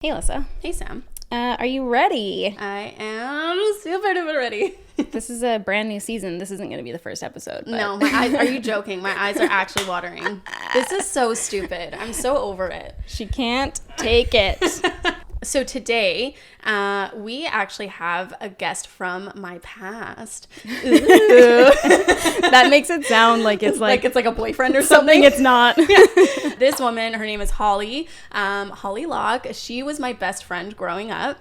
Hey, Alyssa. Hey, Sam. Are you ready? I am super duper ready. This is a brand new season. This isn't going to be the first episode. But... No, my eyes. Are you joking? My eyes are actually watering. This is so stupid. I'm so over it. She can't take it. So today, we actually have a guest from my past. That makes it sound like it's like a boyfriend or something. It's not. This woman, her name is Hollie. Hollie Locke. She was my best friend growing up.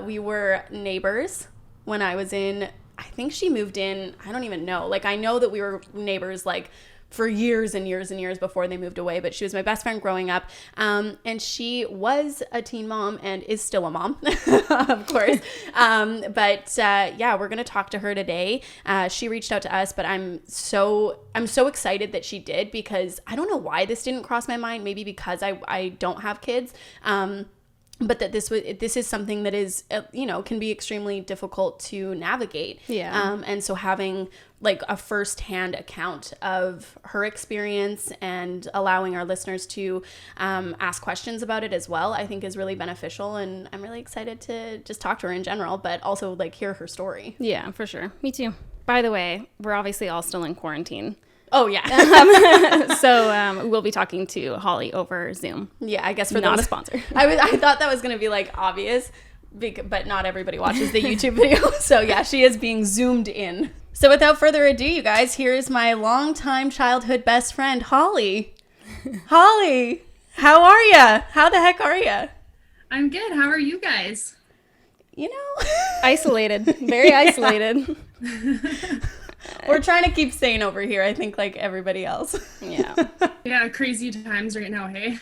We were neighbors when I was in. I think she moved in. I don't even know. Like, I know that we were neighbors like for years and years and years before they moved away, but she was my best friend growing up. And she was a teen mom and is still a mom, of course. Yeah, we're going to talk to her today. She reached out to us, but I'm so excited that she did, because I don't know why this didn't cross my mind. Maybe because I don't have kids. But that this is something that is, can be extremely difficult to navigate. Yeah. And so having like a firsthand account of her experience and allowing our listeners to ask questions about it as well, I think is really beneficial. And I'm really excited to just talk to her in general, but also like hear her story. Yeah, for sure. Me too. By the way, we're obviously all still in quarantine. Oh, yeah. So we'll be talking to Hollie over Zoom. Yeah, I guess for not those, a sponsor. I thought that was going to be like obvious, but not everybody watches the YouTube video. So yeah, she is being zoomed in. So without further ado, you guys, here is my longtime childhood best friend, Hollie. Hollie, how are ya? How the heck are ya? I'm good. How are you guys? Isolated. Very isolated. We're trying to keep sane over here, I think, like everybody else. Yeah. Yeah, crazy times right now, hey?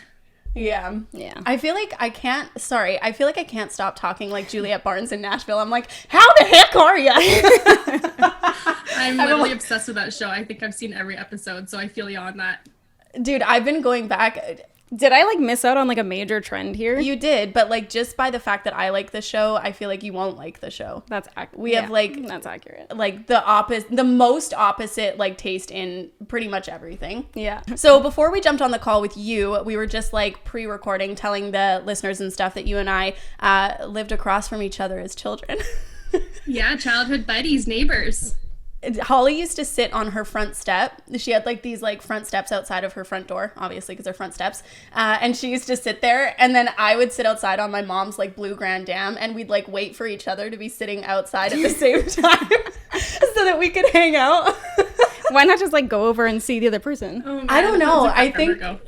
Yeah. Yeah. I feel like I can't stop talking like Juliet Barnes in Nashville. I'm like, how the heck are ya? I'm literally obsessed with that show. I think I've seen every episode, so I feel you on that. Dude, I've been going back. Did I like miss out on like a major trend here? You did, but like just by the fact that I like the show, I feel like you won't like the show. That's accurate. We have like that's accurate. Like the most opposite like taste in pretty much everything. Yeah. So before we jumped on the call with you, we were just like pre-recording, telling the listeners and stuff that you and I lived across from each other as children. Yeah, childhood buddies, neighbors. Hollie used to sit on her front step. She had like these like front steps outside of her front door, obviously, because they're front steps. And she used to sit there, and then I would sit outside on my mom's like blue Grand Dam, and we'd like wait for each other to be sitting outside at the same time so that we could hang out. Why not just like go over and see the other person? Oh, man, I don't know. I think ago.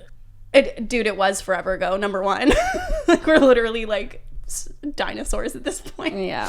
it was forever ago, number one. Like we're literally like dinosaurs at this point. Yeah.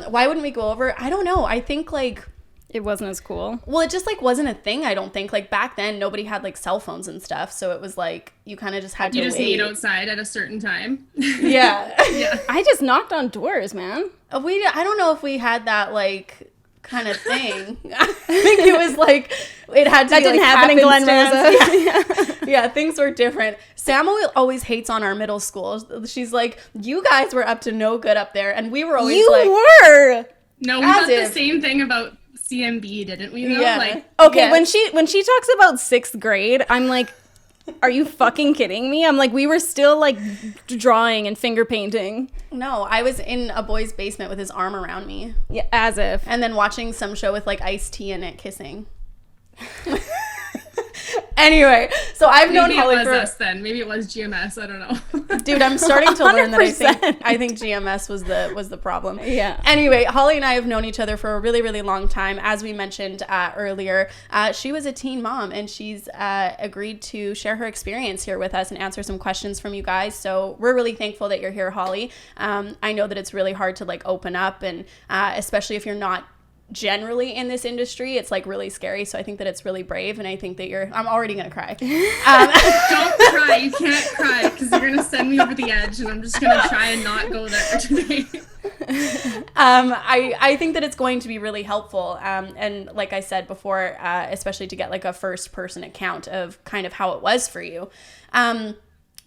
Why wouldn't we go over? I don't know. I think like it wasn't as cool. Well, it just like wasn't a thing. I don't think like back then nobody had like cell phones and stuff, so it was like you kind of just had to just wait. meet outside at a certain time. Yeah. Yeah. I just knocked on doors, man. I don't know if we had that like kind of thing. I think it was like it had to that be didn't like happen in happenstance. Glamorous. Yeah, things were different. Sam always hates on our middle school. She's like, you guys were up to no good up there, and we were always were. No, we thought the same thing about CMB, didn't we? Though? Yeah. Like, okay, yeah. when she talks about 6th grade, I'm like, are you fucking kidding me? I'm like, we were still like drawing and finger painting. No, I was in a boy's basement with his arm around me. Yeah, as if. And then watching some show with like iced tea in it, kissing. Anyway, so I've known Hollie for us then. Maybe it was GMS. I don't know. Dude, I'm starting to learn that 100%. I think GMS was the problem. Yeah. Anyway, Hollie and I have known each other for a really, really long time. As we mentioned earlier, she was a teen mom, and she's agreed to share her experience here with us and answer some questions from you guys. So we're really thankful that you're here, Hollie. I know that it's really hard to like open up, and especially if you're not generally in this industry, it's like really scary. So I think that it's really brave, and I think that I'm already gonna cry. Don't cry. You can't cry because you're gonna send me over the edge, and I'm just gonna try and not go there today. I think that it's going to be really helpful, and like I said before, especially to get like a first person account of kind of how it was for you.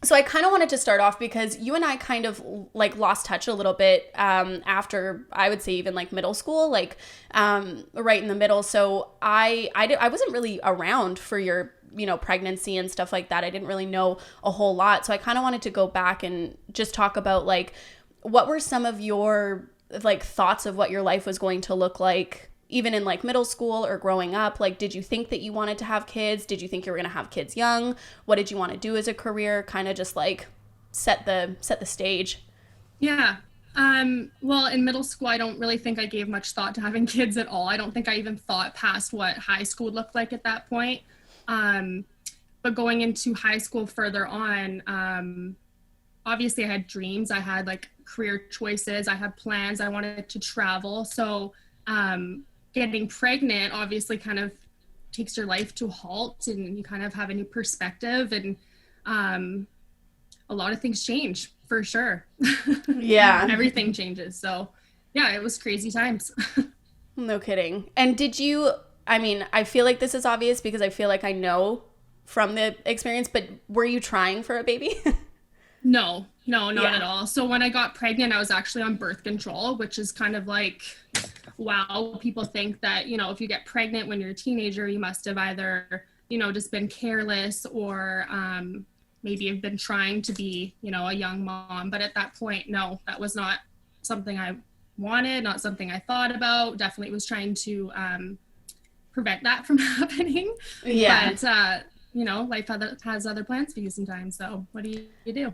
So I kind of wanted to start off because you and I kind of like lost touch a little bit after, I would say, even like middle school, like right in the middle. So I wasn't really around for your pregnancy and stuff like that. I didn't really know a whole lot. So I kind of wanted to go back and just talk about like, what were some of your like thoughts of what your life was going to look like, even in like middle school or growing up? Like, did you think that you wanted to have kids? Did you think you were going to have kids young? What did you want to do as a career? Kind of just like set the stage. Yeah. Well, in middle school, I don't really think I gave much thought to having kids at all. I don't think I even thought past what high school looked like at that point. But going into high school further on, obviously I had dreams. I had like career choices. I had plans. I wanted to travel. So, getting pregnant obviously kind of takes your life to a halt, and you kind of have a new perspective, and, a lot of things change for sure. Yeah. Everything changes. So yeah, it was crazy times. No kidding. And did you, I mean, I feel like this is obvious because I feel like I know from the experience, but were you trying for a baby? No, not at all. So when I got pregnant, I was actually on birth control, which is kind of like, wow, people think that, if you get pregnant when you're a teenager, you must have either, just been careless or, maybe have been trying to be, a young mom. But at that point, no, that was not something I wanted, not something I thought about. Definitely was trying to prevent that from happening. Yeah. But, life has other plans for you sometimes. So what do you do?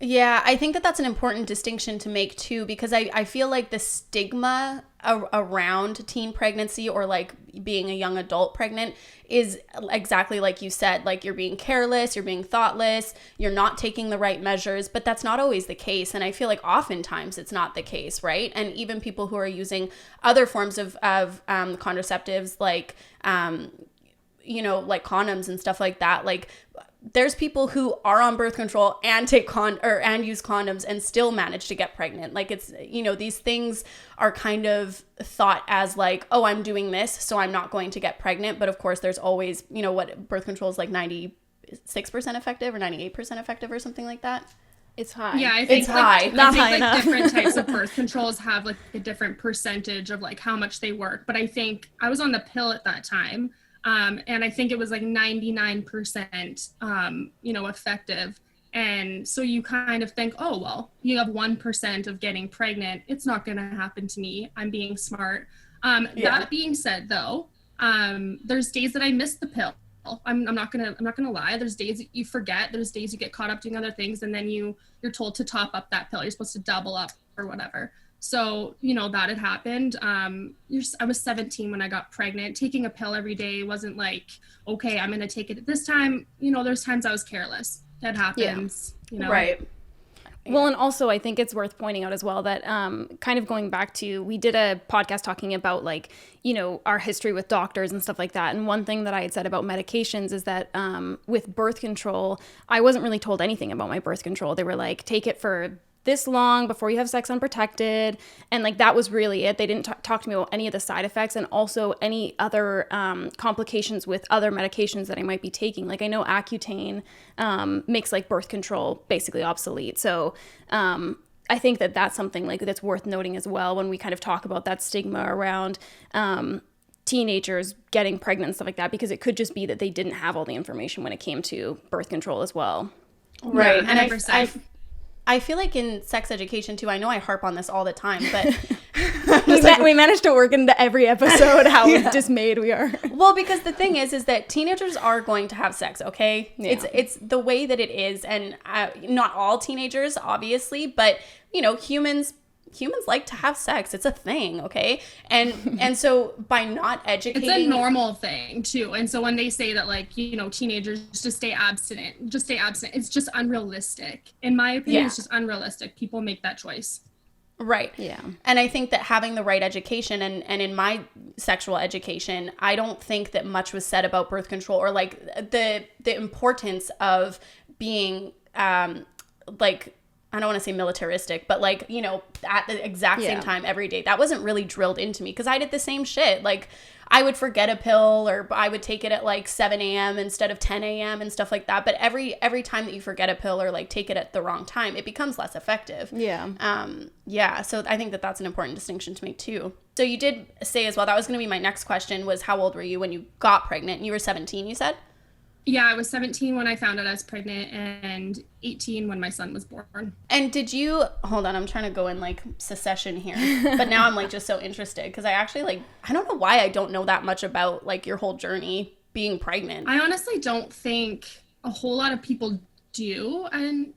Yeah, I think that that's an important distinction to make too, because I feel like the stigma around teen pregnancy or like being a young adult pregnant is exactly like you said, like you're being careless, you're being thoughtless, you're not taking the right measures, but that's not always the case. And I feel like oftentimes it's not the case, right? And even people who are using other forms of contraceptives like, like condoms and stuff like that, like there's people who are on birth control and take and use condoms and still manage to get pregnant. Like it's, these things are kind of thought as like, oh, I'm doing this, so I'm not going to get pregnant. But of course there's always, what birth control is like 96% effective or 98% effective or something like that. It's high. Yeah, I think it's high. Not high enough. Different types of birth controls have like a different percentage of like how much they work. But I think I was on the pill at that time. And I think it was like 99%, effective. And so you kind of think, oh, well, you have 1% of getting pregnant. It's not going to happen to me. I'm being smart. That being said, though, there's days that I miss the pill. I'm not gonna lie. There's days that you forget. There's days you get caught up doing other things, and then you're told to top up that pill. You're supposed to double up or whatever. So, that had happened. I was 17 when I got pregnant. Taking a pill every day wasn't like, okay, I'm going to take it at this time. There's times I was careless. That happens, Right. Well, and also I think it's worth pointing out as well that kind of going back to, we did a podcast talking about like, our history with doctors and stuff like that. And one thing that I had said about medications is that with birth control, I wasn't really told anything about my birth control. They were like, take it for this long before you have sex unprotected, and like that was really it. They didn't talk to me about any of the side effects and also any other complications with other medications that I might be taking. Like I know Accutane makes like birth control basically obsolete. So I think that that's something like that's worth noting as well when we kind of talk about that stigma around teenagers getting pregnant and stuff like that, because it could just be that they didn't have all the information when it came to birth control as well. Right. Yeah, and I feel like in sex education too, I know I harp on this all the time, but we managed to work into every episode how dismayed we are. Well, because the thing is that teenagers are going to have sex, okay? Yeah. It's the way that it is, and not all teenagers, obviously, but humans like to have sex. It's a thing, okay? And so by not educating, it's a normal thing too. And so when they say that like, teenagers just stay abstinent, it's just unrealistic. In my opinion, It's just unrealistic. People make that choice. Right. Yeah. And I think that having the right education and in my sexual education, I don't think that much was said about birth control or like the importance of being like, I don't want to say militaristic, but like, at the exact same time every day. That wasn't really drilled into me because I did the same shit. Like I would forget a pill or I would take it at like 7 a.m. instead of 10 a.m. and stuff like that. But every time that you forget a pill or like take it at the wrong time, it becomes less effective. Yeah. So I think that that's an important distinction to make too. So you did say as well, that was going to be my next question, was how old were you when you got pregnant? You were 17, you said? Yeah, I was 17 when I found out I was pregnant and 18 when my son was born. And did you, hold on, I'm trying to go in like succession here, but now I'm like just so interested because I actually like, I don't know why I don't know that much about like your whole journey being pregnant. I honestly don't think a whole lot of people do. And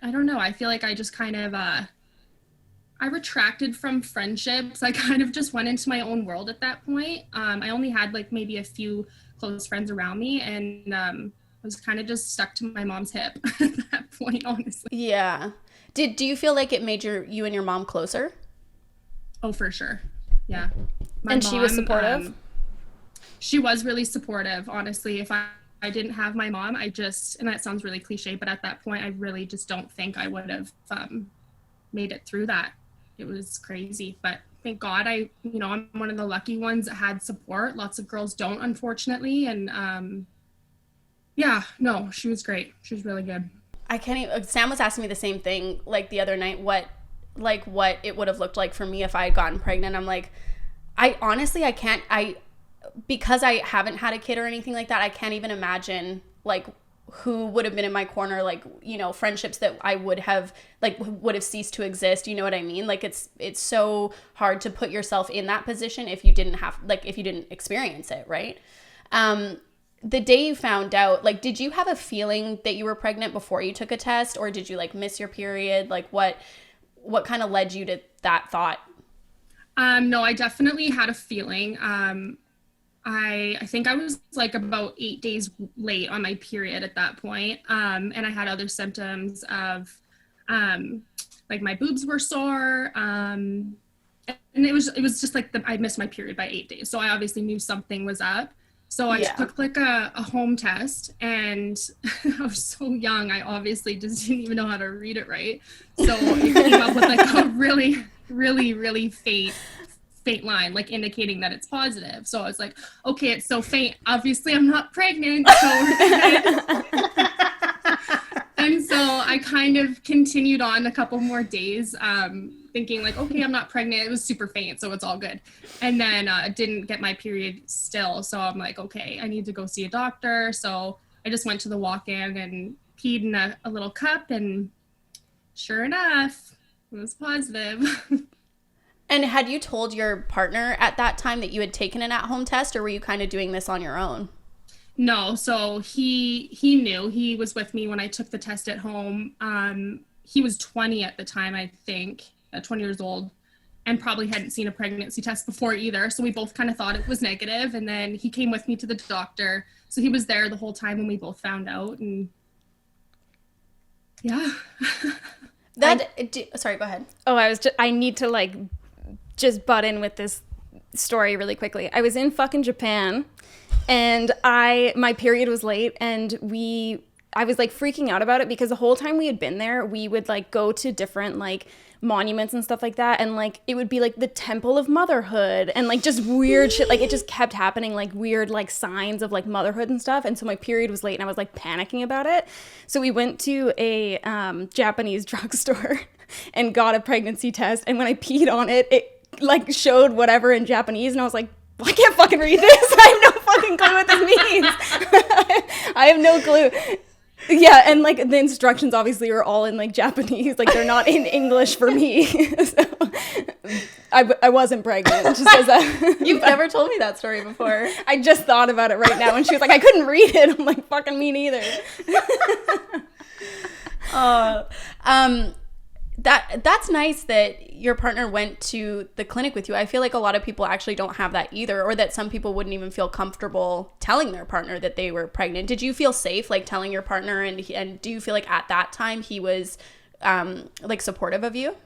I don't know, I feel like I just kind of, I retracted from friendships. I kind of just went into my own world at that point. I only had like maybe a few close friends around me, and I was kind of just stuck to my mom's hip at that point, honestly. Yeah. Do you feel like it made you and your mom closer? Oh, for sure. Yeah. And she was supportive? She was really supportive, honestly. If I didn't have my mom, and that sounds really cliche, but at that point, I really just don't think I would have made it through that. It was crazy, but thank God I'm one of the lucky ones that had support. Lots of girls don't, unfortunately. And she was great. She was really good. I can't even, Sam was asking me the same thing like the other night, what it would have looked like for me if I had gotten pregnant. I'm like, because I haven't had a kid or anything like that, I can't even imagine like who would have been in my corner, like, you know, friendships that I would have ceased to exist. You know what I mean? Like it's so hard to put yourself in that position if you didn't experience it, right? The day you found out, like, did you have a feeling that you were pregnant before you took a test, or did you like miss your period? Like what kind of led you to that thought? No, I definitely had a feeling. I think I was like about 8 days late on my period at that point. And I had other symptoms of like my boobs were sore. And it was just like I missed my period by 8 days. So I obviously knew something was up. So I took like a home test, and I was so young. I obviously just didn't even know how to read it right. So it came up with like a really, really, really faint line, like indicating that it's positive. So I was like, okay, it's so faint. Obviously, I'm not pregnant. So and so I kind of continued on a couple more days, thinking like, okay, I'm not pregnant. It was super faint, so it's all good. And then didn't get my period still. So I'm like, okay, I need to go see a doctor. So I just went to the walk-in and peed in a little cup, and sure enough, it was positive. And had you told your partner at that time that you had taken an at-home test, or were you kind of doing this on your own? No, so he knew. He was with me when I took the test at home. He was 20 at the time, I think, 20 years old, and probably hadn't seen a pregnancy test before either. So we both kind of thought it was negative. And then he came with me to the doctor. So he was there the whole time when we both found out. And yeah. Sorry, go ahead. Oh, I need to like just butt in with this story really quickly. I was in fucking Japan, and my period was late, and I was like freaking out about it because the whole time we had been there, we would like go to different like monuments and stuff like that, and like it would be like the temple of motherhood and like just weird shit. Like it just kept happening, like weird like signs of like motherhood and stuff. And so my period was late, and I was like panicking about it. So we went to a Japanese drugstore and got a pregnancy test, and when I peed on it, it like showed whatever in Japanese, and I was like, I can't fucking read this. I have no fucking clue what this means. I have no clue. Yeah, and like the instructions obviously are all in like Japanese, like they're not in English for me. So I wasn't pregnant. Just as You've never told me that story before. I just thought about it right now, and she was like, I couldn't read it. I'm like, fucking me neither. That's nice that your partner went to the clinic with you. I feel like a lot of people actually don't have that either, or that some people wouldn't even feel comfortable telling their partner that they were pregnant. Did you feel safe like telling your partner, and do you feel like at that time he was like supportive of you?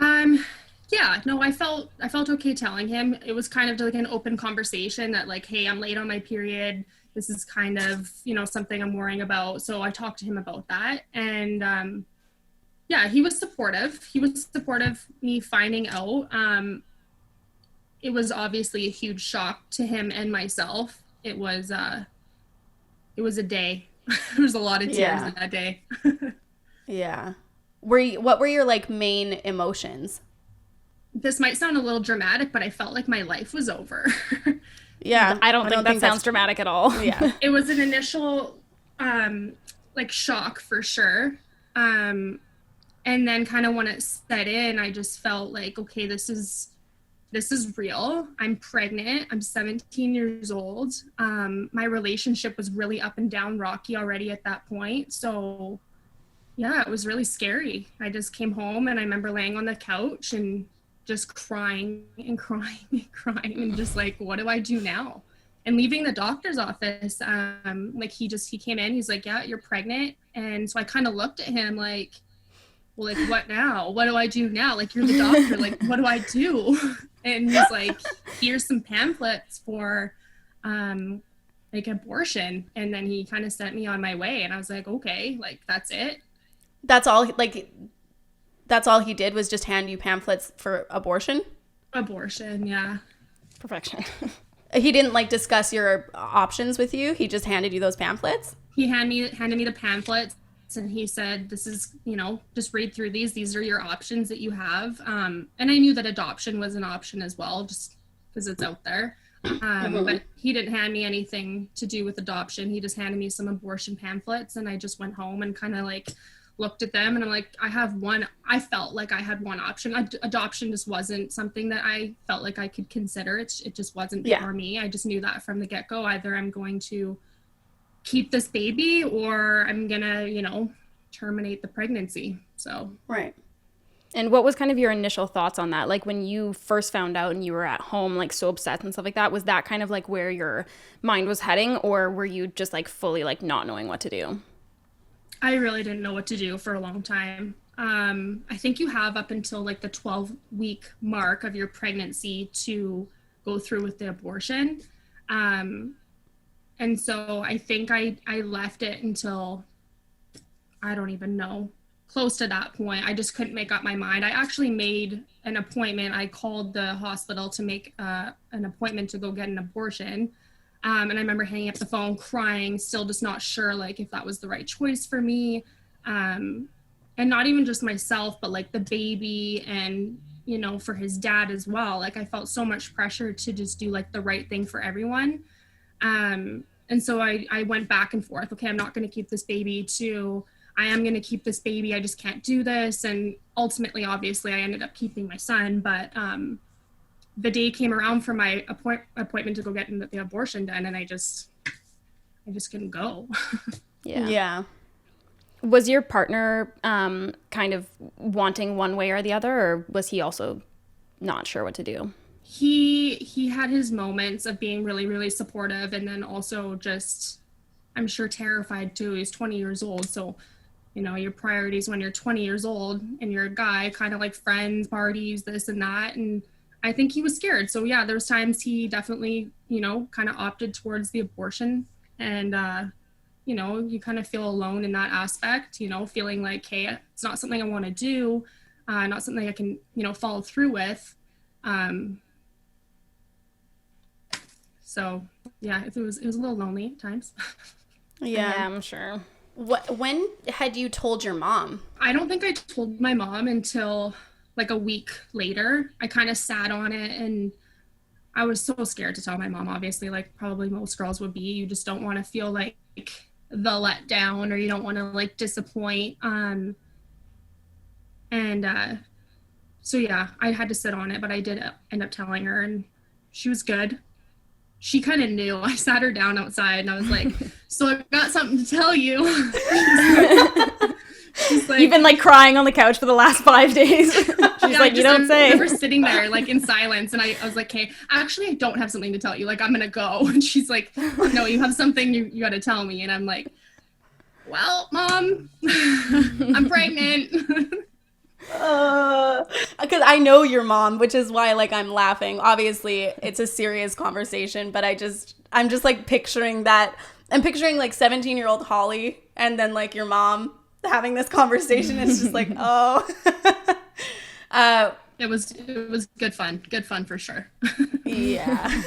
Yeah, no, I felt okay telling him. It was kind of like an open conversation that like, hey, I'm late on my period. This is kind of, you know, something I'm worrying about. So I talked to him about that, and yeah, he was supportive. He was supportive of me finding out. It was obviously a huge shock to him and myself. It was a day. There was a lot of tears in that day. Yeah. What were your like main emotions? This might sound a little dramatic, but I felt like my life was over. Yeah. I don't think that sounds dramatic at all. Yeah. It was an initial like shock for sure. And then kind of when it set in, I just felt like, okay, this is real. I'm pregnant. I'm 17 years old. My relationship was really up and down rocky already at that point. So yeah, it was really scary. I just came home and I remember laying on the couch and just crying and crying and crying and just like, what do I do now? And leaving the doctor's office, like he came in, he's like, yeah, you're pregnant. And so I kind of looked at him like, well, like, what now? What do I do now? Like, you're the doctor. Like, what do I do? And he's like, here's some pamphlets for like abortion. And then he kind of sent me on my way. And I was like, okay, like, that's it. That's all he did was just hand you pamphlets for abortion? Abortion, yeah. Perfection. He didn't like discuss your options with you? He just handed you those pamphlets? He handed me the pamphlets and he said, this is, just read through these. These are your options that you have. And I knew that adoption was an option as well, just because it's out there. But he didn't hand me anything to do with adoption. He just handed me some abortion pamphlets and I just went home and kind of like looked at them and I'm like, I felt like I had one option. Adoption just wasn't something that I felt like I could consider. It just wasn't for me. I just knew that from the get-go. Either I'm going to keep this baby or I'm gonna, terminate the pregnancy. So right. And what was kind of your initial thoughts on that? Like when you first found out and you were at home, like so upset and stuff like that, was that kind of like where your mind was heading, or were you just like fully like not knowing what to do? I really didn't know what to do for a long time. I think you have up until like the 12-week mark of your pregnancy to go through with the abortion. And so I think I left it until, I don't even know, close to that point. I just couldn't make up my mind. I actually made an appointment. I called the hospital to make an appointment to go get an abortion. And I remember hanging up the phone, crying, still just not sure like if that was the right choice for me. And not even just myself, but like the baby and, for his dad as well. Like I felt so much pressure to just do like the right thing for everyone. And so I went back and forth. Okay, I'm not going to keep this baby, to I am going to keep this baby. I just can't do this. And ultimately, obviously, I ended up keeping my son. But the day came around for my appointment to go get the abortion done, and I just couldn't go. Yeah. Was your partner kind of wanting one way or the other, or was he also not sure what to do? He had his moments of being really, really supportive, and then also just, I'm sure, terrified too. He's 20 years old, so your priorities when you're 20 years old and you're a guy, kind of like friends, parties, this and that, and I think he was scared. So yeah, there was times he definitely, kind of opted towards the abortion, and you kind of feel alone in that aspect, feeling like, hey, it's not something I want to do, not something I can, follow through with. So yeah, it was a little lonely at times. Yeah, I'm sure. When had you told your mom? I don't think I told my mom until like a week later. I kind of sat on it and I was so scared to tell my mom, obviously, like probably most girls would be. You just don't want to feel like the letdown, or you don't want to like disappoint. So yeah, I had to sit on it, but I did end up telling her, and she was good. She kind of knew. I sat her down outside and I was like, so I've got something to tell you. She's like, you've been like crying on the couch for the last 5 days. She's like, you don't say. We're sitting there like in silence, and I was like, hey, actually I don't have something to tell you, like I'm gonna go. And she's like, no, you have something you gotta tell me. And I'm like, well, Mom, I'm pregnant. Because I know your mom, which is why like I'm laughing. Obviously it's a serious conversation, but I'm just like picturing that. I'm picturing like 17-year-old Hollie and then like your mom having this conversation. It's just like, oh. It was good fun for sure. Yeah.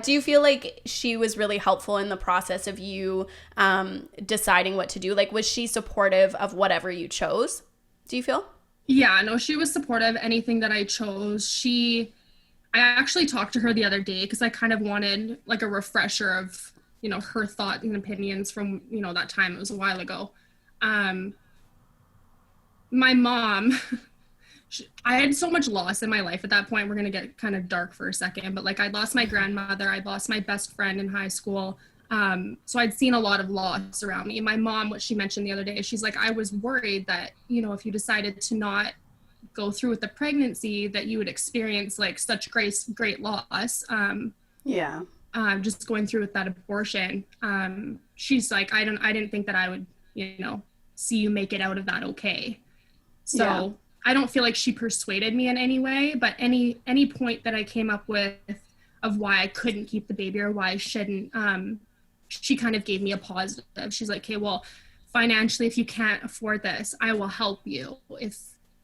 Do you feel like she was really helpful in the process of you deciding what to do? Like, was she supportive of whatever you chose? Do you feel? Yeah, no, she was supportive. Anything that I chose, she I actually talked to her the other day because I kind of wanted like a refresher of, her thoughts and opinions from, that time. It was a while ago. My mom, I had so much loss in my life at that point. We're going to get kind of dark for a second, but like I lost my grandmother. I lost my best friend in high school. So I'd seen a lot of loss around me. My mom, what she mentioned the other day, she's like, I was worried that, if you decided to not go through with the pregnancy, that you would experience like such great loss. Just going through with that abortion. She's like, I didn't think that I would, see you make it out of that okay. So I don't feel like she persuaded me in any way, but any point that I came up with of why I couldn't keep the baby or why I shouldn't, she kind of gave me a positive. She's like, okay, well, financially, if you can't afford this, I will help you.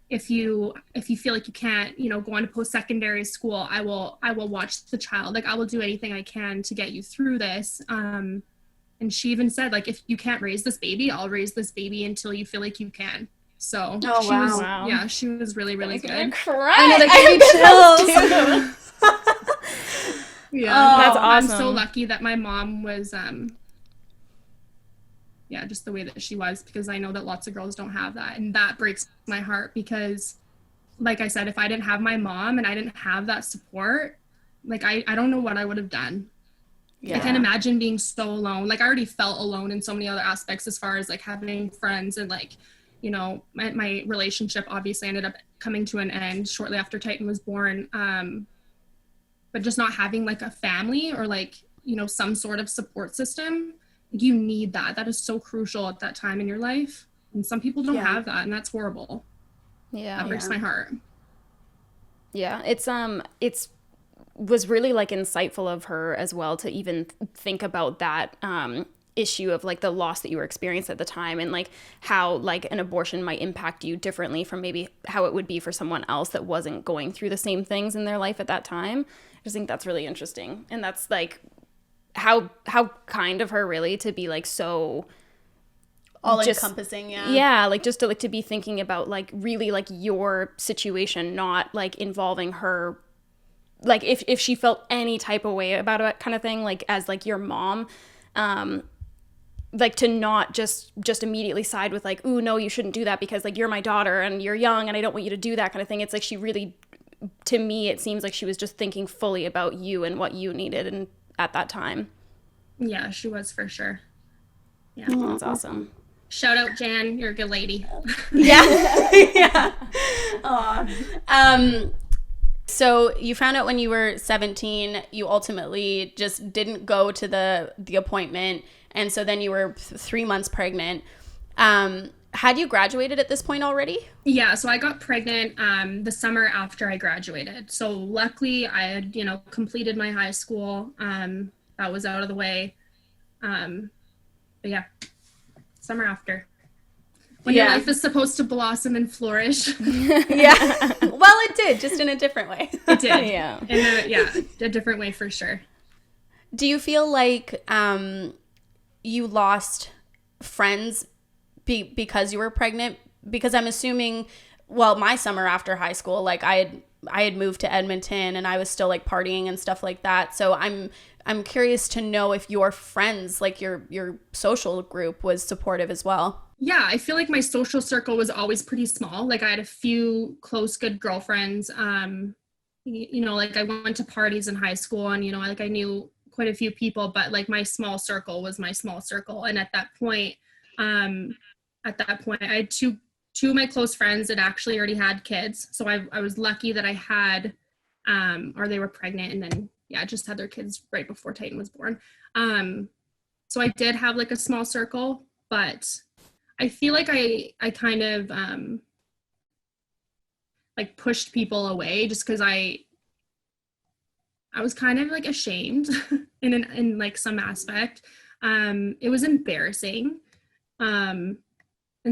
If you feel like you can't, go on to post-secondary school, I will watch the child. Like I will do anything I can to get you through this. And she even said, like, if you can't raise this baby, I'll raise this baby until you feel like you can. So she was really, really good. I know, that gave me chills. Yeah, that's awesome. I'm so lucky that my mom was, just the way that she was, because I know that lots of girls don't have that. And that breaks my heart because, like I said, if I didn't have my mom and I didn't have that support, like, I don't know what I would have done. Yeah. I can't imagine being so alone. Like I already felt alone in so many other aspects as far as like having friends and like, my relationship obviously ended up coming to an end shortly after Titan was born. But just not having like a family or like, some sort of support system, you need that. That is so crucial at that time in your life. And some people don't have that, and that's horrible. Yeah. That breaks my heart. Yeah. It's was really like insightful of her as well to even think about that, issue of like the loss that you were experiencing at the time and like how like an abortion might impact you differently from maybe how it would be for someone else that wasn't going through the same things in their life at that time. I just think that's really interesting. And that's like how kind of her really to be like so all encompassing. Like just to be thinking about like really like your situation, not like involving her, like if she felt any type of way about it kind of thing, like as like your mom, like to not just immediately side with like, ooh, no, you shouldn't do that because like you're my daughter and you're young and I don't want you to do that kind of thing. It's like she really, to me, it seems like she was just thinking fully about you and what you needed and at that time. Yeah, she was for sure. Yeah. That's awesome. Shout out Jan, you're a good lady. Yeah. Aw. So you found out when you were 17, you ultimately just didn't go to the appointment. And so then you were 3 months pregnant. Had you graduated at this point already? Yeah, so I got pregnant the summer after I graduated. So luckily I had, completed my high school. That was out of the way. But yeah, summer after. When your life is supposed to blossom and flourish. Yeah. Well, it did, just in a different way. It did. Yeah. A different way for sure. Do you feel like you lost friends because you were pregnant? Because I'm assuming, well, my summer after high school, like I had moved to Edmonton and I was still like partying and stuff like that. So I'm curious to know if your friends, like your social group, was supportive as well. Yeah, I feel like my social circle was always pretty small. Like I had a few close, good girlfriends. Like I went to parties in high school and, like I knew quite a few people, but like my small circle was my small circle. And at that point, I had two of my close friends that actually already had kids. So I was lucky that I had, or they were pregnant and then, just had their kids right before Titan was born. So I did have like a small circle, but I feel like I kind of like pushed people away just because I was kind of like ashamed in like some aspect. It was embarrassing. And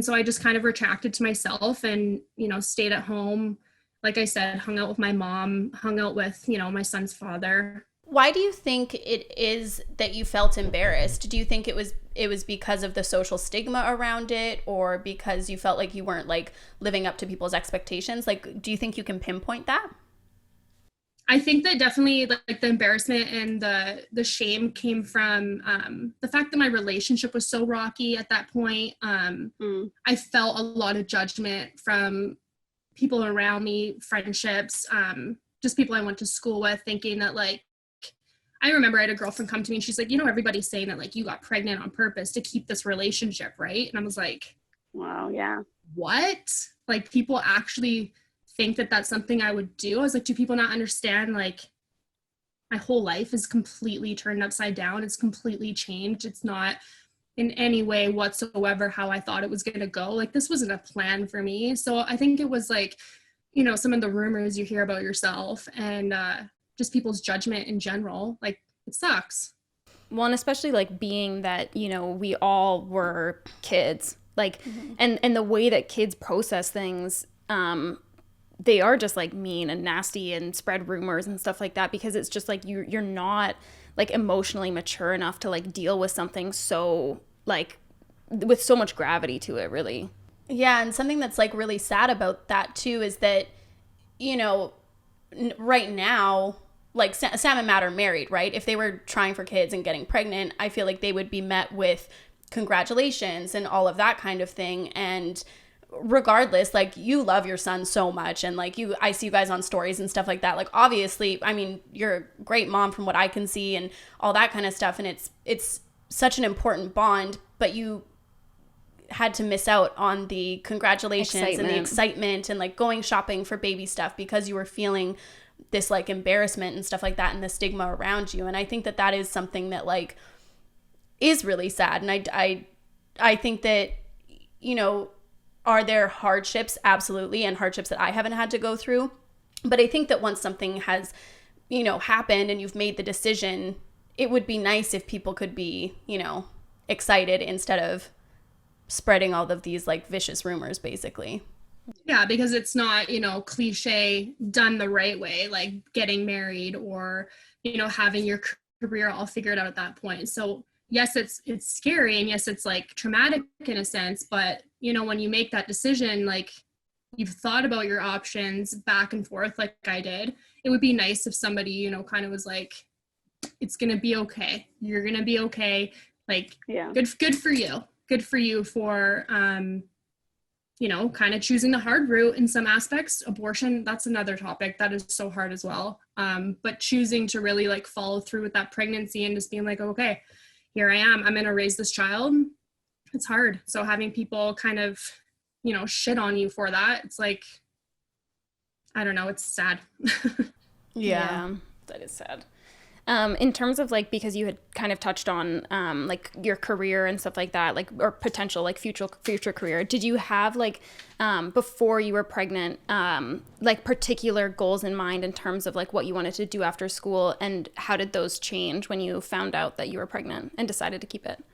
so I just kind of retracted to myself and, stayed at home. Like I said, hung out with my mom, hung out with, my son's father. Why do you think it is that you felt embarrassed? Do you think it was because of the social stigma around it, or because you felt like you weren't like living up to people's expectations? Like, do you think you can pinpoint that? I think that definitely like the embarrassment and the shame came from the fact that my relationship was so rocky at that point. I felt a lot of judgment from people around me, friendships, just people I went to school with, thinking that like, I remember I had a girlfriend come to me and she's like, you know, everybody's saying that like you got pregnant on purpose to keep this relationship, right? And I was like, wow, yeah. What? Like people actually think that that's something I would do? I was like, do people not understand like my whole life is completely turned upside down. It's completely changed. It's not in any way whatsoever how I thought it was going to go. Like this wasn't a plan for me. So I think it was like, you know, some of the rumors you hear about yourself and just people's judgment in general. Like it sucks. Well, and especially like being that, you know, we all were kids, like, and the way that kids process things, they are just like mean and nasty and spread rumors and stuff like that, because it's just like you're not like emotionally mature enough to like deal with something so like with so much gravity to it, really. Yeah, and something that's like really sad about that too is that, you know, right now, like Sam and Matt are married, right? If they were trying for kids and getting pregnant, I feel like they would be met with congratulations and all of that kind of thing. And regardless, like you love your son so much, and like I see you guys on stories and stuff like that. Like obviously, I mean, you're a great mom from what I can see and all that kind of stuff. And it's such an important bond, but you had to miss out on the congratulations and the excitement and like going shopping for baby stuff because you were feeling this like embarrassment and stuff like that and the stigma around you. And I think that that is something that like is really sad. And I think that, you know, are there hardships? Absolutely. And hardships that I haven't had to go through. But I think that once something has, you know, happened and you've made the decision, it would be nice if people could be, you know, excited instead of spreading all of these like vicious rumors, basically. Yeah, because it's not, you know, cliche done the right way, like getting married or, you know, having your career all figured out at that point. So yes, it's scary, and yes, it's like traumatic in a sense, but you know, when you make that decision, like you've thought about your options back and forth like I did, it would be nice if somebody, you know, kind of was like, it's going to be okay. You're going to be okay. Like, yeah, good for you. Good for you for, you know, kind of choosing the hard route in some aspects. Abortion, that's another topic that is so hard as well. But choosing to really like follow through with that pregnancy and just being like, okay, here I am, I'm going to raise this child. It's hard. So having people kind of, you know, shit on you for that, it's like, I don't know, it's sad. Yeah, that is sad. In terms of like, because you had kind of touched on like your career and stuff like that, like, or potential like future career, did you have like before you were pregnant like particular goals in mind in terms of like what you wanted to do after school, and how did those change when you found out that you were pregnant and decided to keep it?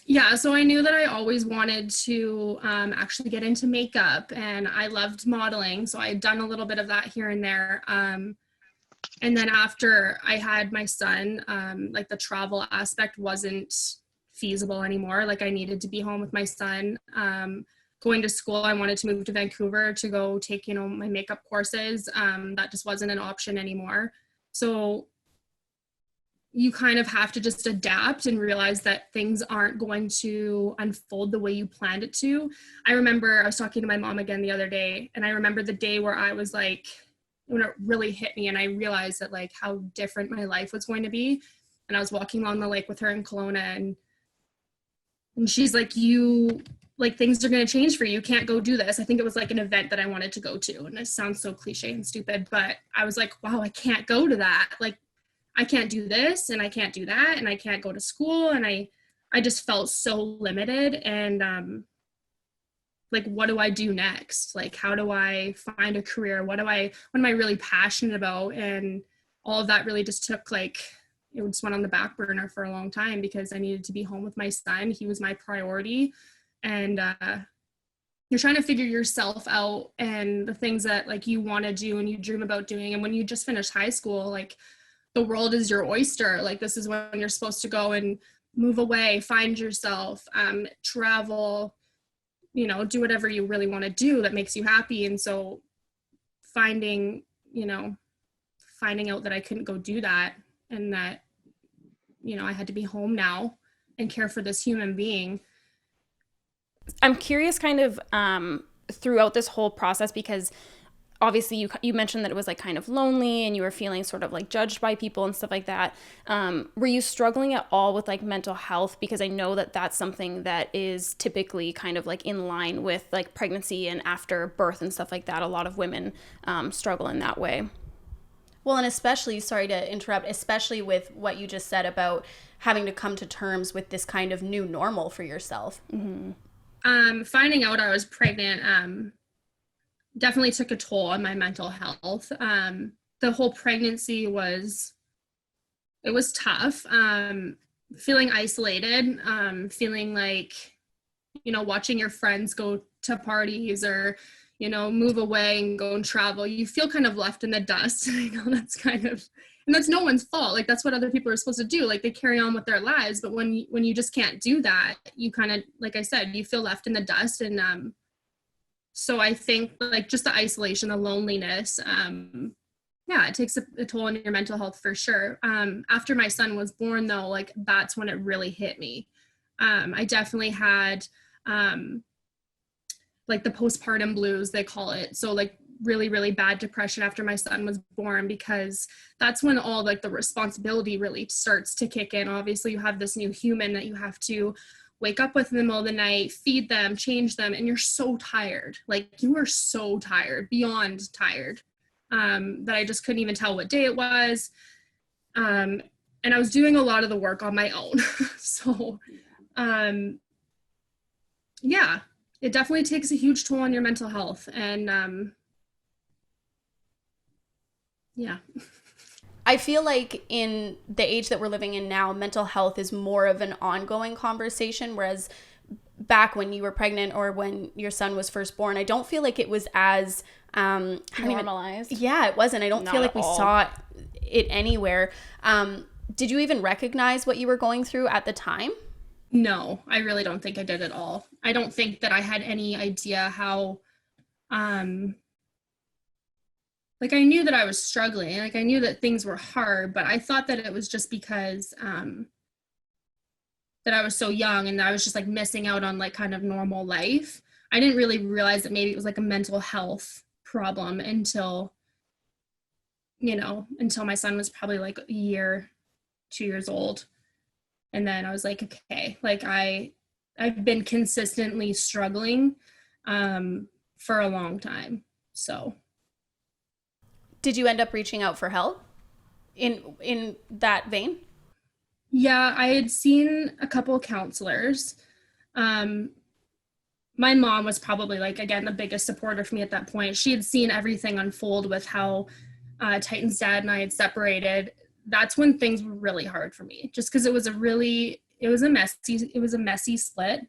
Yeah, so I knew that I always wanted to actually get into makeup, and I loved modeling, so I had done a little bit of that here and there. And then after I had my son, like the travel aspect wasn't feasible anymore. Like I needed to be home with my son. Going to school, I wanted to move to Vancouver to go take, you know, my makeup courses. That just wasn't an option anymore. So you kind of have to just adapt and realize that things aren't going to unfold the way you planned it to. I remember I was talking to my mom again the other day, and I remember the day where I was like, when it really hit me and I realized that like how different my life was going to be. And I was walking along the lake with her in Kelowna, and she's like, you, like, things are going to change for you. You can't go do this. I think it was like an event that I wanted to go to. And it sounds so cliche and stupid, but I was like, wow, I can't go to that. Like, I can't do this and I can't do that and I can't go to school. And I just felt so limited. And like, what do I do next? Like, how do I find a career? What am I really passionate about? And all of that really just took like, it just went on the back burner for a long time because I needed to be home with my son. He was my priority. And you're trying to figure yourself out and the things that like you want to do and you dream about doing. And when you just finish high school, like the world is your oyster. Like this is when you're supposed to go and move away, find yourself, travel, you know, do whatever you really want to do that makes you happy. And so finding, you know, finding out that I couldn't go do that, and that, you know, I had to be home now and care for this human being. I'm curious kind of throughout this whole process, because obviously you mentioned that it was like kind of lonely and you were feeling sort of like judged by people and stuff like that. Were you struggling at all with like mental health? Because I know that that's something that is typically kind of like in line with like pregnancy and after birth and stuff like that. A lot of women struggle in that way. Well, and especially, sorry to interrupt, especially with what you just said about having to come to terms with this kind of new normal for yourself. Mm-hmm. Finding out I was pregnant definitely took a toll on my mental health. The whole pregnancy was tough. Feeling isolated, feeling like, you know, watching your friends go to parties or, you know, move away and go and travel, you feel kind of left in the dust. I know that's kind of, and that's no one's fault. Like, that's what other people are supposed to do. Like, they carry on with their lives. But when you just can't do that, you kind of, like I said, you feel left in the dust. And so I think like just the isolation, the loneliness, yeah, it takes a toll on your mental health for sure. After my son was born though, like that's when it really hit me. I definitely had like the postpartum blues, they call it. So like really, really bad depression after my son was born, because that's when all like the responsibility really starts to kick in. Obviously you have this new human that you have to wake up with in the middle of the night, feed them, change them, and you're so tired. Like you are so tired, beyond tired, that I just couldn't even tell what day it was. And I was doing a lot of the work on my own. So, yeah, it definitely takes a huge toll on your mental health. And yeah. I feel like in the age that we're living in now, mental health is more of an ongoing conversation, whereas back when you were pregnant or when your son was first born, I don't feel like it was as normalized. Yeah, it wasn't. I don't feel like we saw it anywhere. Did you even recognize what you were going through at the time? No, I really don't think I did at all. I don't think that I had any idea how like I knew that I was struggling, like I knew that things were hard, but I thought that it was just because that I was so young and I was just like missing out on like kind of normal life. I didn't really realize that maybe it was like a mental health problem until, you know, until my son was probably like a year, 2 years old. And then I was like, okay, like I've been consistently struggling for a long time. So did you end up reaching out for help in that vein? Yeah, I had seen a couple of counselors. My mom was probably like, again, the biggest supporter for me at that point. She had seen everything unfold with how Titan's dad and I had separated. That's when things were really hard for me, just because it was a messy split.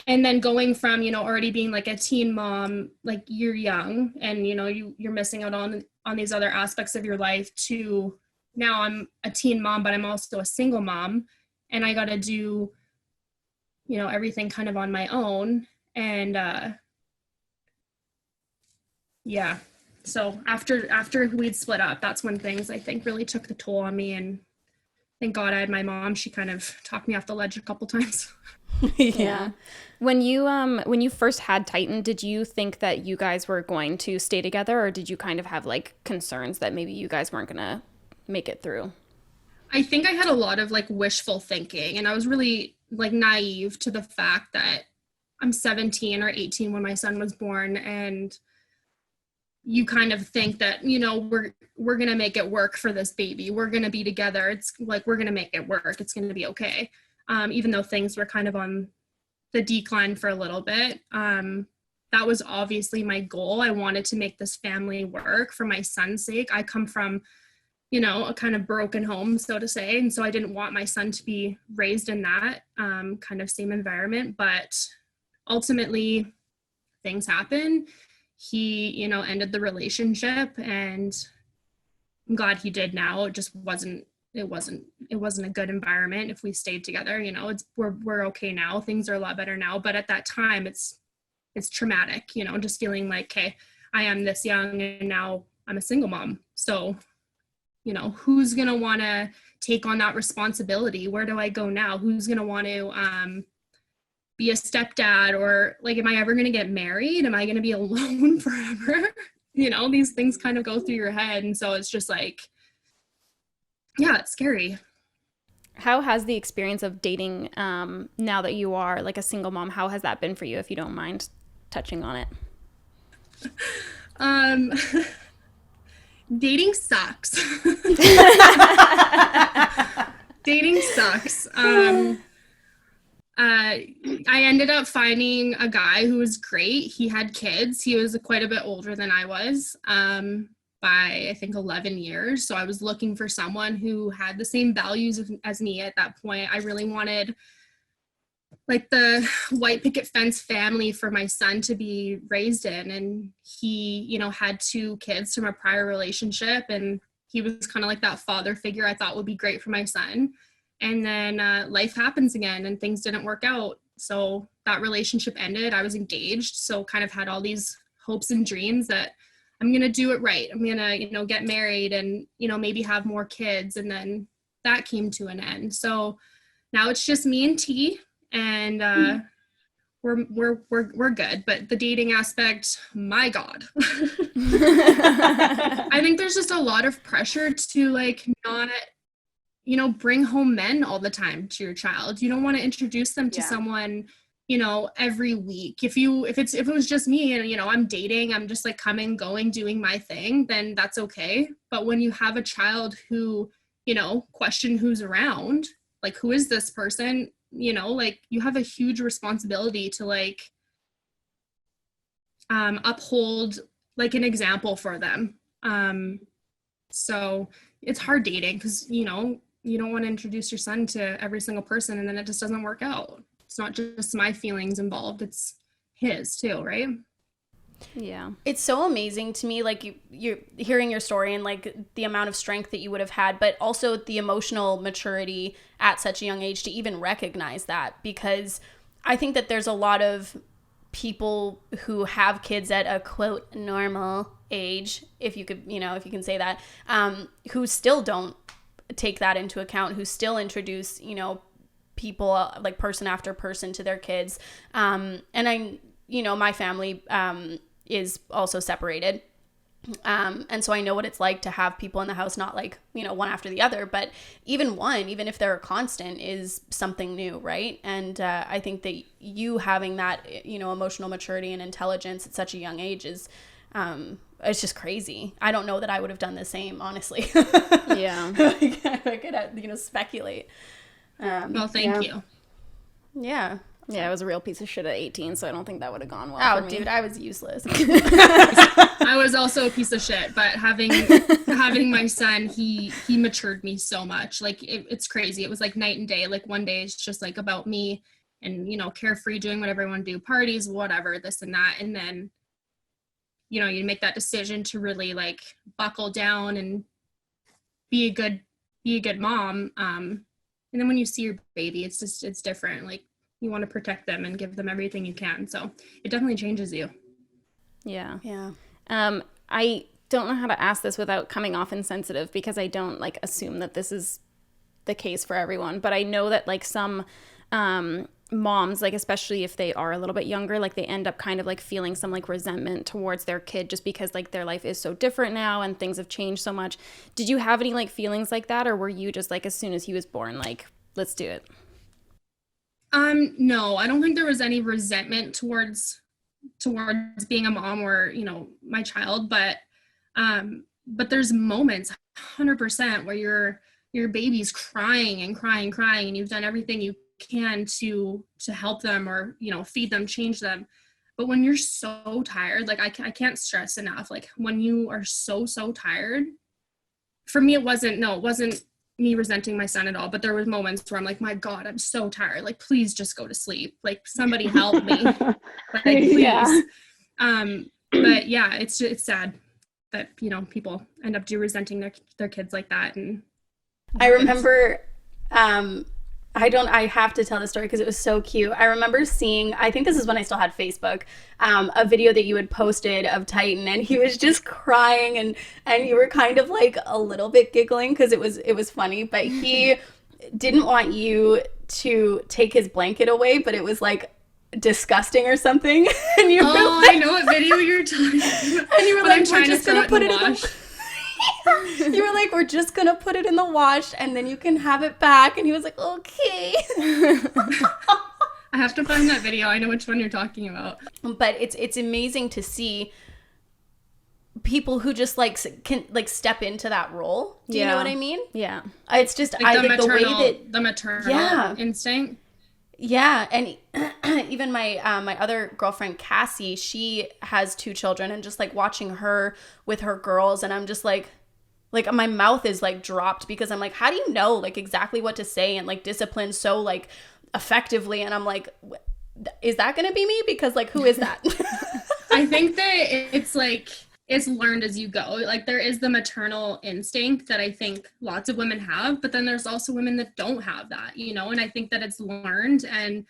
And then going from, you know, already being like a teen mom, like you're young and, you know, you're missing out on these other aspects of your life, to now I'm a teen mom, but I'm also a single mom and I got to do, you know, everything kind of on my own. And yeah, so after we'd split up, that's when things I think really took the toll on me. And thank God I had my mom. She kind of talked me off the ledge a couple times. Yeah. When you first had Titan, did you think that you guys were going to stay together, or did you kind of have like concerns that maybe you guys weren't gonna make it through? I think I had a lot of like wishful thinking, and I was really like naive to the fact that I'm 17 or 18 when my son was born, and you kind of think that, you know, we're gonna make it work for this baby. We're gonna be together. It's like we're gonna make it work. It's gonna be okay. Even though things were kind of on the decline for a little bit. That was obviously my goal. I wanted to make this family work for my son's sake. I come from, you know, a kind of broken home, so to say. And so I didn't want my son to be raised in that kind of same environment. But ultimately, things happen. He, you know, ended the relationship, and I'm glad he did now. It just wasn't a good environment if we stayed together. You know, we're okay now. Things are a lot better now. But at that time, it's traumatic, you know, just feeling like, okay, I am this young and now I'm a single mom. So, you know, who's going to want to take on that responsibility? Where do I go now? Who's going to want to be a stepdad? Or like, am I ever going to get married? Am I going to be alone forever? You know, these things kind of go through your head. And so it's just like, yeah, it's scary. How has the experience of dating, now that you are like a single mom, how has that been for you, if you don't mind touching on it? Dating sucks. Dating sucks. I ended up finding a guy who was great. He had kids. He was quite a bit older than I was, by I think 11 years. So I was looking for someone who had the same values as me at that point. I really wanted like the white picket fence family for my son to be raised in. And he, you know, had 2 kids from a prior relationship, and he was kind of like that father figure I thought would be great for my son. And then life happens again and things didn't work out. So that relationship ended. I was engaged. So kind of had all these hopes and dreams that I'm going to do it right. I'm going to, you know, get married and, you know, maybe have more kids. And then that came to an end. So now it's just me and T, and we're good. But the dating aspect, my God. I think there's just a lot of pressure to like not, you know, bring home men all the time to your child. You don't want to introduce them to someone, you know, every week. If it was just me and, you know, I'm dating, I'm just like coming, going, doing my thing, then that's okay. But when you have a child who, you know, question who's around, like, who is this person? You know, like, you have a huge responsibility to like uphold like an example for them. So it's hard dating because, you know, you don't want to introduce your son to every single person and then it just doesn't work out. It's not just my feelings involved, it's his too, right? Yeah. It's so amazing to me, like you're hearing your story and like the amount of strength that you would have had, but also the emotional maturity at such a young age to even recognize that, because I think that there's a lot of people who have kids at a quote normal age, if you could, you know, if you can say that, who still don't take that into account, who still introduce, you know, people like person after person to their kids. And I, you know, my family is also separated. And so I know what it's like to have people in the house, not like, you know, one after the other, but even if they're a constant, is something new, right? And I think that you having that, you know, emotional maturity and intelligence at such a young age is, it's just crazy. I don't know that I would have done the same, honestly. Yeah. I could, you know, speculate. Well, thank you. Yeah. Yeah, I was a real piece of shit at 18, so I don't think that would have gone well for me. Dude, I was useless. I was also a piece of shit, but having my son, he matured me so much. Like, it's crazy. It was like night and day. Like, one day it's just like about me and, you know, carefree, doing whatever I want to do, parties, whatever, this and that. And then, you know, you make that decision to really like buckle down and be a good mom. And then when you see your baby, it's different. Like, you want to protect them and give them everything you can. So it definitely changes you. Yeah. Yeah. I don't know how to ask this without coming off insensitive, because I don't like assume that this is the case for everyone, but I know that like some moms, like especially if they are a little bit younger, like they end up kind of like feeling some like resentment towards their kid just because like their life is so different now and things have changed so much. Did you have any like feelings like that, or were you just like as soon as he was born, like, let's do it? No, I don't think there was any resentment towards being a mom or, you know, my child, but there's moments 100% where your baby's crying and crying and you've done everything you can to help them or, you know, feed them, change them. But when you're so tired, like I can't stress enough, like when you are so tired, for me, it wasn't me resenting my son at all, but there was moments where I'm like, my God, I'm so tired. Like, please just go to sleep. Like, somebody help me. Like, please. Yeah. But yeah, it's sad that, you know, people end up resenting their kids like that. And I remember I have to tell the story because it was so cute. I remember seeing, I think this is when I still had Facebook, a video that you had posted of Titan, and he was just crying, and you were kind of like a little bit giggling because it was funny, but he didn't want you to take his blanket away, but it was like disgusting or something. And you were like, I know what video you're talking about. And you were like, we're just gonna put it in the wash. You were like, we're just gonna put it in the wash and then you can have it back. And he was like, okay. I have to find that video. I know which one you're talking about. But it's amazing to see people who just like can like step into that role. Do you know what I mean? Yeah. It's just like the way that the maternal instinct. Yeah, and even my my other girlfriend Cassie, she has 2 children, and just like watching her with her girls, and I'm just like my mouth is like dropped because I'm like, how do you know like exactly what to say and like discipline so like effectively? And I'm like, is that gonna be me? Because like, who is that? I think that it's like it's learned as you go. Like there is the maternal instinct that I think lots of women have, but then there's also women that don't have that, you know, and I think that it's learned, and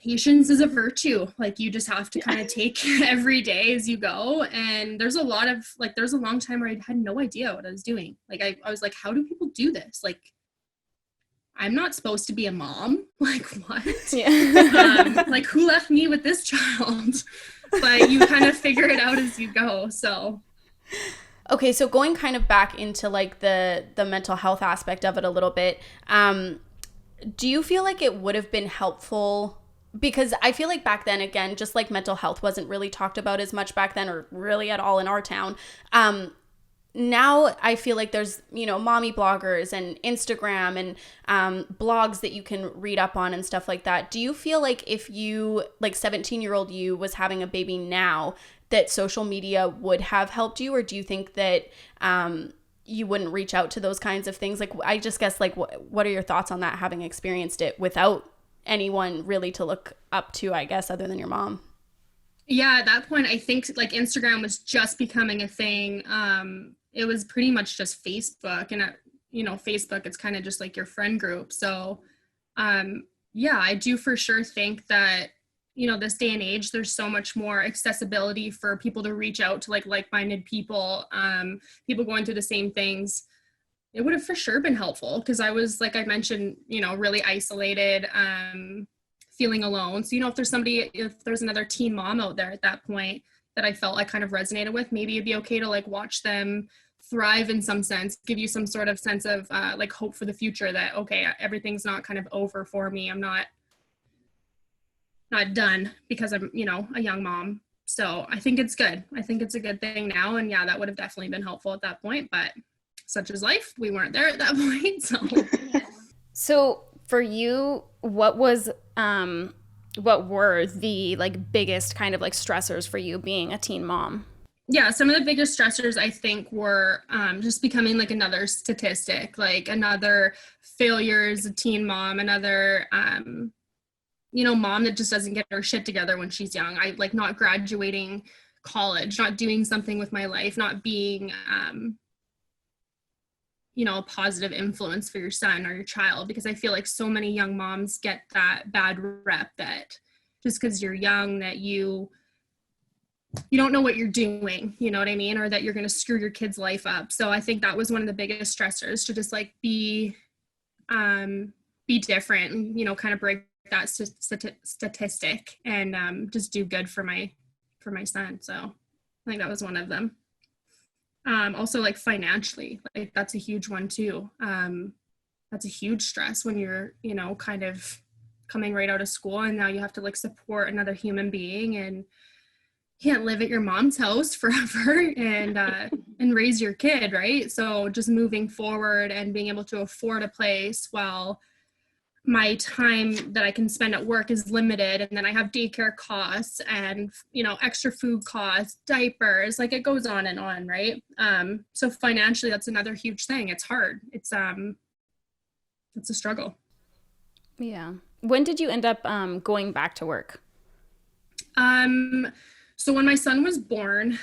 patience is a virtue. Like you just have to kind of take every day as you go. And there's a lot of like, there's a long time where I had no idea what I was doing. Like I was like, how do people do this? Like I'm not supposed to be a mom. Like what? Yeah. Like who left me with this child? But you kind of figure it out as you go. So okay, so going kind of back into like the mental health aspect of it a little bit, do you feel like it would have been helpful? Because I feel like back then, again, just like mental health wasn't really talked about as much back then, or really at all in our town. Now I feel like there's, you know, mommy bloggers and Instagram and blogs that you can read up on and stuff like that. Do you feel like if you, like 17-year-old you was having a baby now, that social media would have helped you? Or do you think that you wouldn't reach out to those kinds of things? Like, I just guess, like, what are your thoughts on that, having experienced it without anyone really to look up to, I guess, other than your mom? Yeah, at that point, I think like Instagram was just becoming a thing. It was pretty much just Facebook, and you know, Facebook, it's kind of just like your friend group. So yeah, I do for sure think that, you know, this day and age, there's so much more accessibility for people to reach out to like-minded people, people going through the same things. It would have for sure been helpful because I was, like I mentioned, you know, really isolated, feeling alone. So, you know, if there's another teen mom out there at that point that I felt I kind of resonated with, maybe it'd be okay to like watch them thrive in some sense, give you some sort of sense of like hope for the future that, okay, everything's not kind of over for me. I'm not done because I'm, you know, a young mom. So I think it's good. I think it's a good thing now. And yeah, that would have definitely been helpful at that point, but such is life. We weren't there at that point. So for you, what were the like biggest kind of like stressors for you being a teen mom? Yeah, some of the biggest stressors I think were just becoming like another statistic, like another failure as a teen mom, another you know, mom that just doesn't get her shit together when she's young. I like not graduating college, not doing something with my life, not being you know, a positive influence for your son or your child, because I feel like so many young moms get that bad rep that just because you're young that you don't know what you're doing, you know what I mean? Or that you're going to screw your kid's life up. So I think that was one of the biggest stressors, to just like be different and, you know, kind of break that statistic and just do good for my son. So I think that was one of them. Also like financially, like that's a huge one too. That's a huge stress when you're, you know, kind of coming right out of school and now you have to like support another human being and can't live at your mom's house forever and raise your kid, right? So just moving forward and being able to afford a place while my time that I can spend at work is limited, and then I have daycare costs and, you know, extra food costs, diapers, like it goes on and on, right? So financially, that's another huge thing. It's hard. It's a struggle. Yeah. When did you end up going back to work? So when my son was born,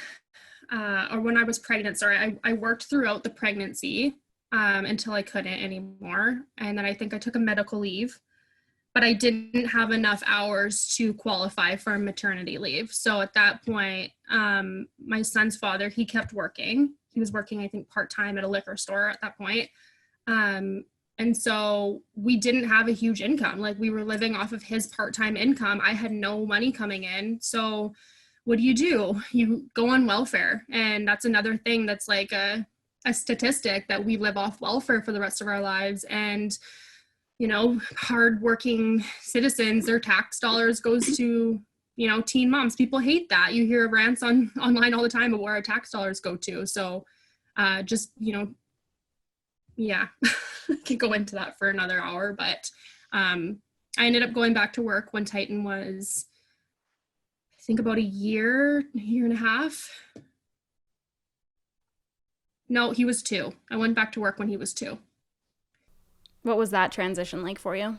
or when I was pregnant, sorry, I worked throughout the pregnancy. until I couldn't anymore. And then I think I took a medical leave, but I didn't have enough hours to qualify for maternity leave. So at that point, my son's father, he kept working. He was working, I think, part-time at a liquor store at that point. And so we didn't have a huge income. Like, we were living off of his part-time income. I had no money coming in. So what do? You go on welfare. And that's another thing that's like a statistic, that we live off welfare for the rest of our lives. And, you know, hardworking citizens, their tax dollars goes to, you know, teen moms. People hate that. You hear rants online all the time of where our tax dollars go to. So just, you know, yeah, I could go into that for another hour, but I ended up going back to work when Titan was, I think, about a year and a half. No, he was 2. I went back to work when he was 2. What was that transition like for you?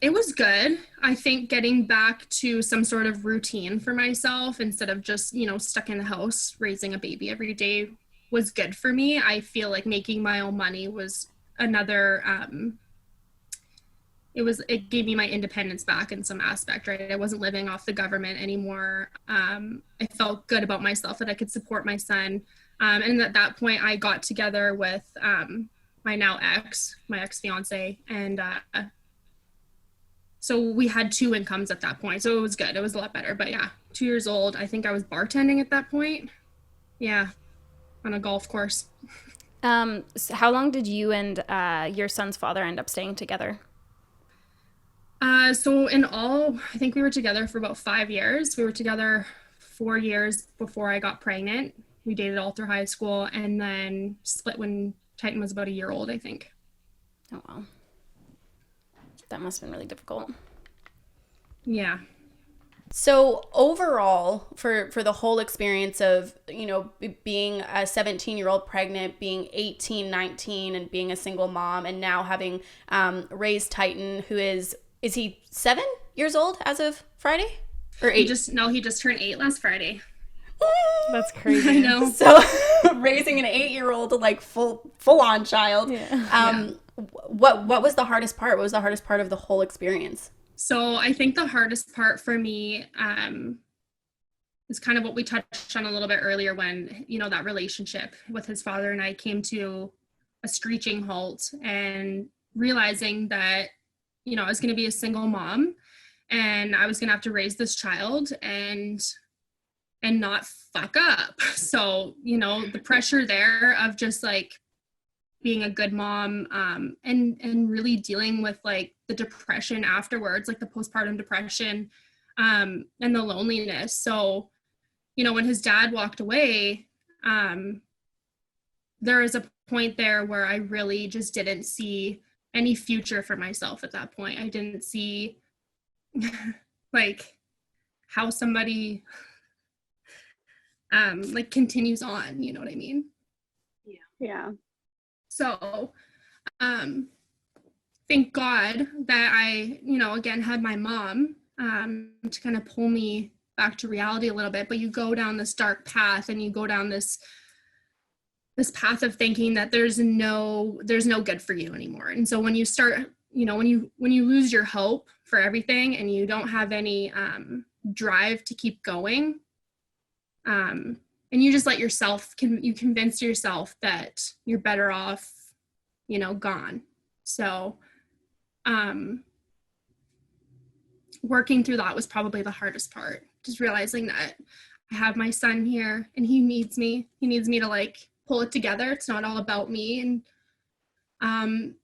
It was good. I think getting back to some sort of routine for myself instead of just, you know, stuck in the house raising a baby every day was good for me. I feel like making my own money was another, it gave me my independence back in some aspect, right? I wasn't living off the government anymore. I felt good about myself, that I could support my son. And at that point I got together with my ex-fiance, and so we had 2 incomes at that point. So it was good. It was a lot better. But yeah, 2 years old. I think I was bartending at that point. Yeah, on a golf course. So how long did you and your son's father end up staying together? So in all, I think we were together for about 5 years. We were together 4 years before I got pregnant. We dated all through high school, and then split when Titan was about a year old, I think. Oh, wow. That must have been really difficult. Yeah. So overall, for the whole experience of, you know, being a 17-year-old pregnant, being 18, 19, and being a single mom, and now having raised Titan, who is he 7 years old as of Friday? Or 8? He just turned 8 last Friday. That's crazy. I know. So raising an 8-year-old, like full on child. Yeah. What was the hardest part? What was the hardest part of the whole experience? So I think the hardest part for me is kind of what we touched on a little bit earlier, when, you know, that relationship with his father and I came to a screeching halt, and realizing that, you know, I was going to be a single mom, and I was going to have to raise this child and not fuck up. So, you know, the pressure there of just like being a good mom, and really dealing with like the depression afterwards, like the postpartum depression, and the loneliness. So, you know, when his dad walked away, there was a point there where I really just didn't see any future for myself at that point. I didn't see like how somebody like continues on, you know what I mean? Yeah. So, thank God that I, you know, again, had my mom to kind of pull me back to reality a little bit. But you go down this dark path, and you go down this path of thinking that there's no good for you anymore. And so when you start, you know, when you lose your hope for everything, and you don't have any drive to keep going, and you just let yourself, you convince yourself that you're better off, you know, gone. So, working through that was probably the hardest part. Just realizing that I have my son here, and he needs me. He needs me to like pull it together. It's not all about me. And,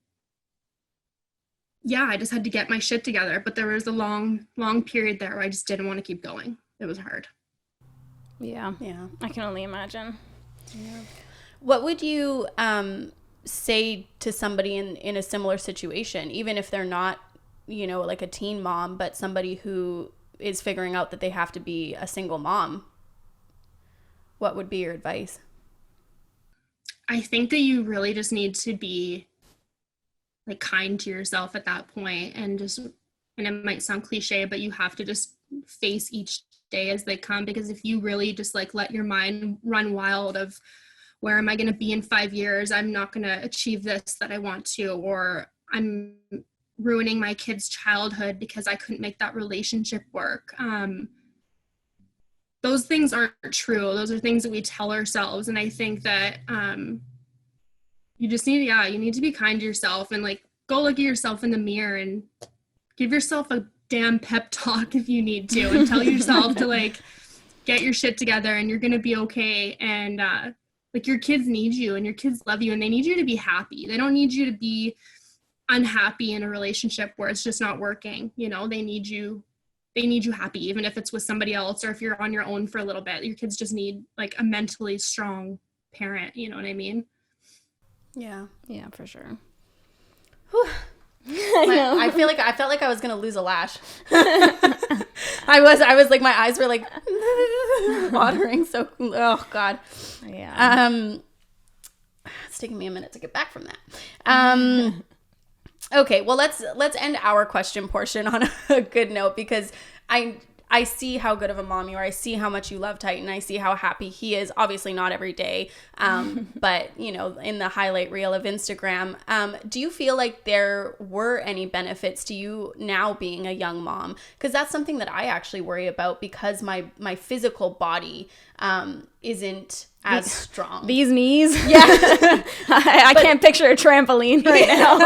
yeah, I just had to get my shit together. But there was a long period there where I just didn't want to keep going. It was hard. Yeah. I can only imagine. Yeah. What would you say to somebody in a similar situation, even if they're not, you know, like a teen mom, but somebody who is figuring out that they have to be a single mom? What would be your advice? I think that you really just need to be like kind to yourself at that point, and it might sound cliche, but you have to just face each day as they come, because if you really just like let your mind run wild of where am I going to be in 5 years? I'm not going to achieve this that I want to, or I'm ruining my kid's childhood because I couldn't make that relationship work. Those things aren't true. Those are things that we tell ourselves. And I think that you just need, you need to be kind to yourself and like go look at yourself in the mirror and give yourself a damn pep talk if you need to, and tell yourself to like get your shit together and you're gonna be okay. And like your kids need you and your kids love you and they need you to be happy. They don't need you to be unhappy in a relationship where it's just not working. You know, they need you happy, even if it's with somebody else or if you're on your own for a little bit. Your kids just need like a mentally strong parent, you know what I mean? Yeah, for sure. I felt like I was gonna lose a lash. I was like, my eyes were like watering. So, oh God. Yeah. It's taking me a minute to get back from that. Okay, well, let's end our question portion on a good note, because I see how good of a mom you are. I see how much you love Titan. I see how happy he is. Obviously not every day, but, you know, in the highlight reel of Instagram. Do you feel like there were any benefits to you now being a young mom? Because that's something that I actually worry about, because my physical body isn't as strong. These knees? Yeah. I can't picture a trampoline right now.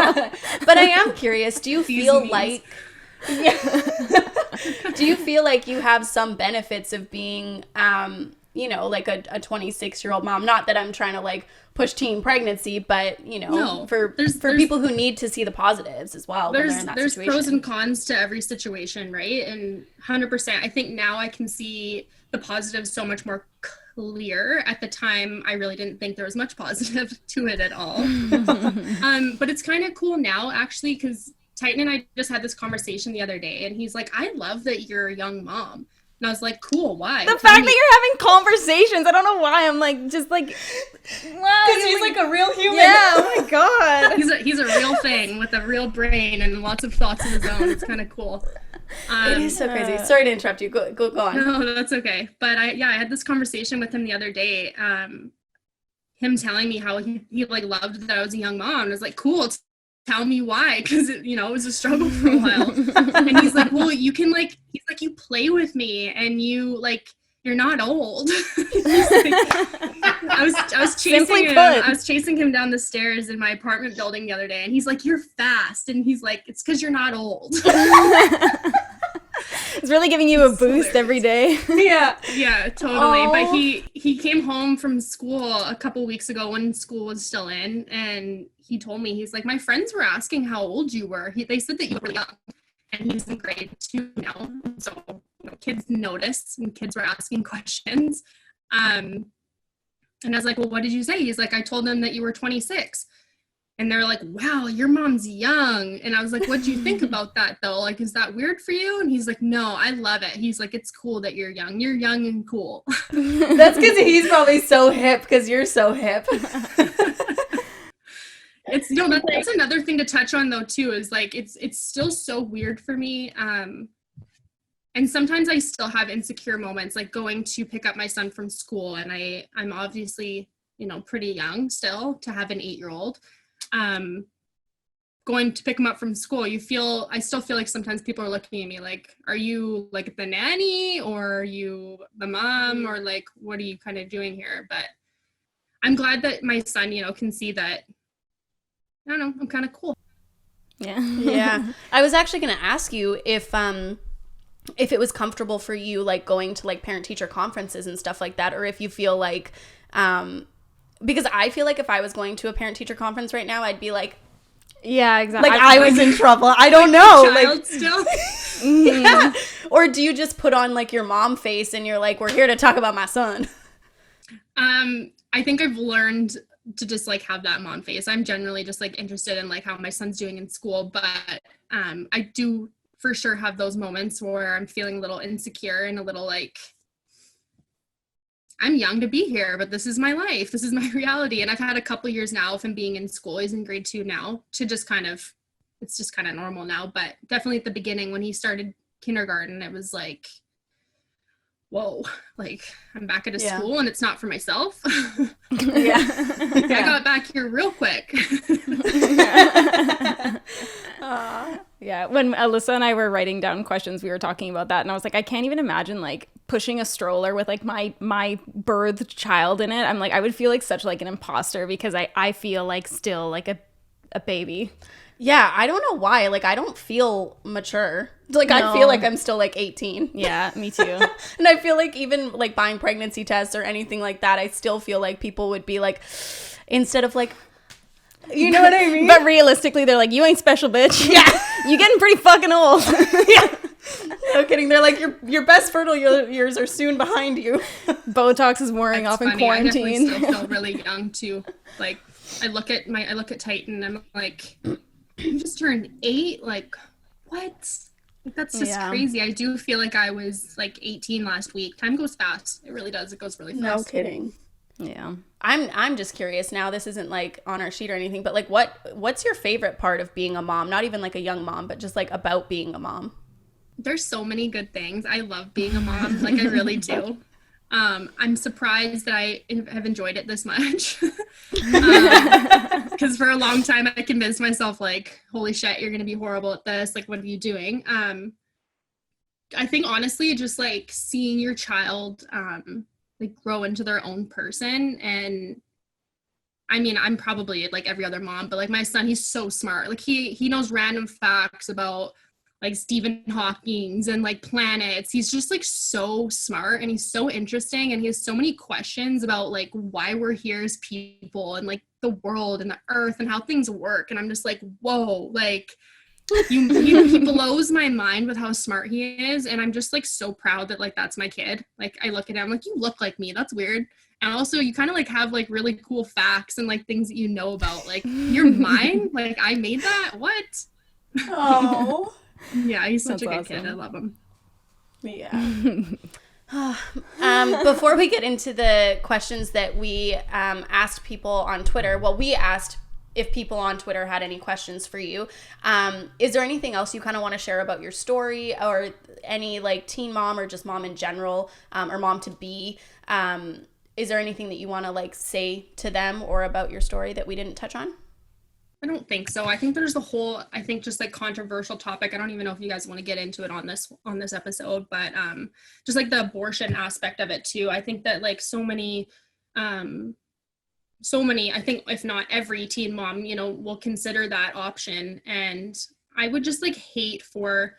But I am curious, do you feel like... Yeah. Do you feel like you have some benefits of being, you know, like a 26-year-old mom? Not that I'm trying to like push teen pregnancy, but you know, for people who need to see the positives as well. There's situation. Pros and cons to every situation, right? And 100%. I think now I can see the positives so much more clear. At the time, I really didn't think there was much positive to it at all. But it's kind of cool now, actually, because Titan and I just had this conversation the other day, and he's like, I love that you're a young mom. And I was like, cool, why? The fact that you're having conversations, I don't know why. I'm like, just like, wow. Because he's like a real human. Yeah, oh my God. He's a real thing with a real brain and lots of thoughts of his own. It's kind of cool. It is so crazy. Sorry to interrupt you. Go on. No, that's okay. But I had this conversation with him the other day. Him telling me how he like loved that I was a young mom. I was like, cool. Tell me why, because it was a struggle for a while. And he's like, well, you can like, he's like, you play with me and you like, you're not old. Like, I was chasing him. I was chasing him down the stairs in my apartment building the other day, and he's like, you're fast. And he's like, it's because you're not old. It's really giving you a boost every day. Yeah, totally. Aww. But he came home from school a couple weeks ago when school was still in, and he told me, he's like, my friends were asking how old you were. They said that you were young, and he's in grade 2 now. So kids noticed, and kids were asking questions. And I was like, well, what did you say? He's like, I told them that you were 26. And they're like, wow, your mom's young. And I was like, what do you think about that, though? Like, is that weird for you? And he's like, no, I love it. He's like, it's cool that you're young. You're young and cool. That's because he's probably so hip, because you're so hip. It's that's another thing to touch on, though, too, is like, it's still so weird for me. And sometimes I still have insecure moments, like going to pick up my son from school. And I'm obviously, pretty young still to have an 8-year-old. Going to pick him up from school, I still feel like sometimes people are looking at me like, are you like the nanny, or are you the mom, or like, what are you kind of doing here? But I'm glad that my son, can see that, I don't know, I'm kind of cool. Yeah. I was actually going to ask you if it was comfortable for you, like going to like parent teacher conferences and stuff like that, or if you feel like, because I feel like if I was going to a parent teacher conference right now, I'd be like, yeah, exactly. Like I was in trouble. I don't know. Child still. Yeah. Or do you just put on like your mom face and you're like, we're here to talk about my son? I think I've learned to just like have that mom face. I'm generally just like interested in like how my son's doing in school, but I do for sure have those moments where I'm feeling a little insecure and a little like, I'm young to be here, but this is my life. This is my reality. And I've had a couple years now of him being in school. He's in grade 2 now, to just it's just kind of normal now. But definitely at the beginning when he started kindergarten, it was like, whoa, like I'm back at a Yeah. school and it's not for myself. Yeah. I got back here real quick. Yeah, when Alyssa and I were writing down questions, we were talking about that, and I was like, I can't even imagine like pushing a stroller with like my birthed child in it. I'm like, I would feel like such like an imposter because I feel like still like a baby. Yeah, I don't know why. Like, I don't feel mature. Like, I feel like I'm still like 18. Yeah, me too. And I feel like even like buying pregnancy tests or anything like that, I still feel like people would be like, instead of like, you know what I mean? But realistically, they're like, you ain't special, bitch. Yeah, you getting pretty fucking old. Yeah. No kidding. They're like, your best fertile years are soon behind you. Botox is wearing off in quarantine. I definitely still feel really young too. Like I look at Titan and I'm like, you just turned 8. Like what? Like, that's just crazy. I do feel like I was like 18 last week. Time goes fast. It really does. It goes really fast. No kidding. Yeah. I'm just curious now. This isn't like on our sheet or anything, but like what's your favorite part of being a mom? Not even like a young mom, but just like about being a mom. There's so many good things. I love being a mom. Like I really do. I'm surprised that I have enjoyed it this much. Because for a long time I convinced myself like, holy shit, you're gonna be horrible at this. Like, what are you doing? I think honestly, just like seeing your child like grow into their own person. And I mean, I'm probably like every other mom, but like my son, he's so smart. Like he knows random facts about like Stephen Hawking's and like planets. He's just like so smart and he's so interesting and he has so many questions about like why we're here as people and like the world and the earth and how things work. And I'm just like, whoa, like he blows my mind with how smart he is. And I'm just like so proud that like that's my kid. Like I look at him like, you look like me. That's weird. And also you kind of like have like really cool facts and like things that you know about. Like you're mine. Like I made that. What? Oh. Yeah, he's such That's a good awesome. kid. I love him. Yeah. Before we get into the questions that we asked people on Twitter, well, we asked if people on Twitter had any questions for you. Is there anything else you kind of want to share about your story or any like teen mom or just mom in general or mom to be? Is there anything that you want to like say to them or about your story that we didn't touch on? I don't think so. I think there's the whole, I think just like controversial topic. I don't even know if you guys want to get into it on this episode, but just like the abortion aspect of it too. I think that like so many, I think if not every teen mom, you know, will consider that option. And I would just like hate for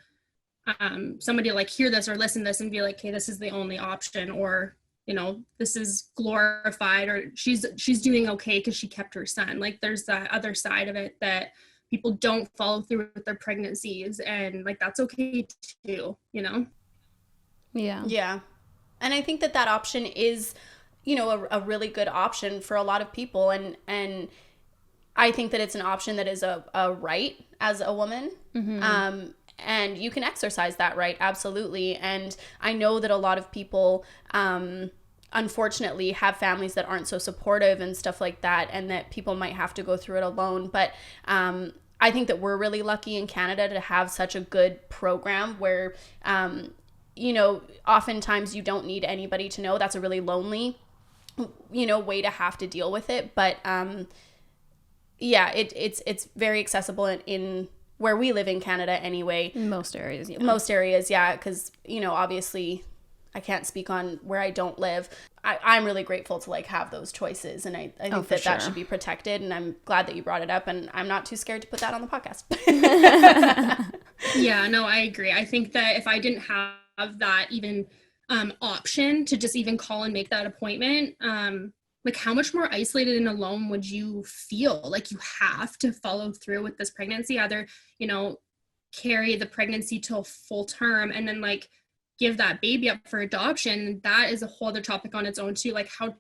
somebody to like hear this or listen to this and be like, hey, this is the only option, or you know, this is glorified, or she's doing okay because she kept her son. Like there's that other side of it that people don't follow through with their pregnancies, and like that's okay too, you know? Yeah. And I think that option is, you know, a really good option for a lot of people, and I think that it's an option that is a right as a woman. Mm-hmm. And you can exercise that right, absolutely. And I know that a lot of people, unfortunately, have families that aren't so supportive and stuff like that, and that people might have to go through it alone. But I think that we're really lucky in Canada to have such a good program where, you know, oftentimes you don't need anybody to know. That's a really lonely, you know, way to have to deal with it. But yeah, it's very accessible in where we live in Canada anyway. Most areas, yeah, because, you know, obviously I can't speak on where I don't live. I'm really grateful to like have those choices, and I think that should be protected, and I'm glad that you brought it up, and I'm not too scared to put that on the podcast. Yeah, no, I agree. I think that if I didn't have that even option to just even call and make that appointment, like how much more isolated and alone would you feel? Like you have to follow through with this pregnancy, either, you know, carry the pregnancy till full term and then like give that baby up for adoption. That is a whole other topic on its own too. Like how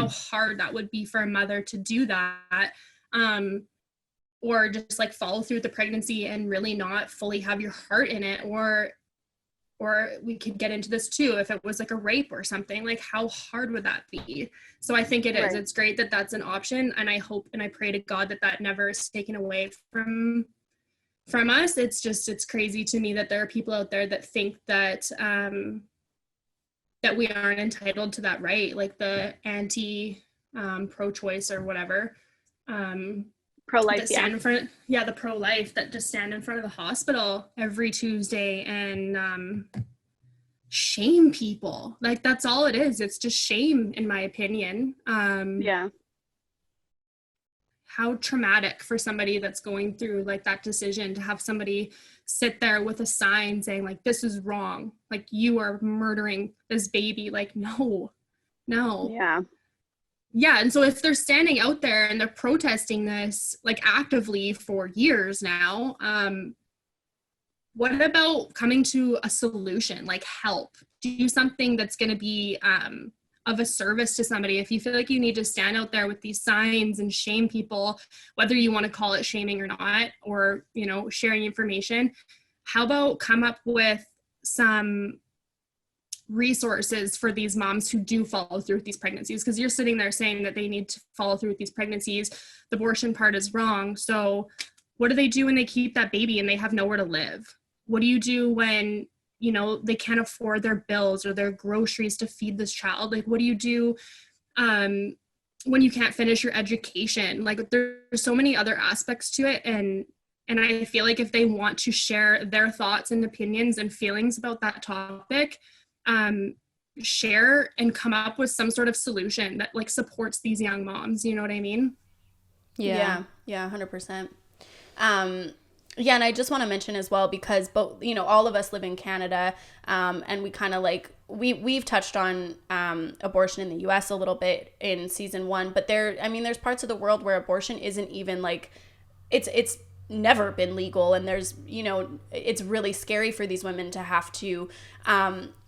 hard that would be for a mother to do that. Or just like follow through with the pregnancy and really not fully have your heart in it, or we could get into this too, if it was like a rape or something, like how hard would that be? So I think it is. It's great that that's an option, and I hope and I pray to God that never is taken away from us. It's crazy to me that there are people out there that think that that we aren't entitled to that right, like the pro-choice or whatever, Pro-life, that stand in front, the pro-life, that just stand in front of the hospital every Tuesday and shame people. Like, that's all it is. It's just shame, in my opinion. Yeah. How traumatic for somebody that's going through like that decision, to have somebody sit there with a sign saying like, this is wrong, like you are murdering this baby. Like, no. Yeah. And so if they're standing out there and they're protesting this like actively for years now, what about coming to a solution, like help, do something that's going to be of a service to somebody? If you feel like you need to stand out there with these signs and shame people, whether you want to call it shaming or not, or, you know, sharing information, how about come up with some resources for these moms who do follow through with these pregnancies? Because you're sitting there saying that they need to follow through with these pregnancies. The abortion part is wrong. So what do they do when they keep that baby and they have nowhere to live? What do you do when, you know, they can't afford their bills or their groceries to feed this child? Like, what do you do when you can't finish your education? Like, there's so many other aspects to it. And I feel like if they want to share their thoughts and opinions and feelings about that topic, share and come up with some sort of solution that like supports these young moms. You know what I mean? Yeah, 100%. Yeah, and I just want to mention as well, because both, you know, all of us live in Canada, and we kind of like, we've touched on abortion in the US a little bit in season 1, but there's parts of the world where abortion isn't even like, it's never been legal, and there's, you know, it's really scary for these women to have to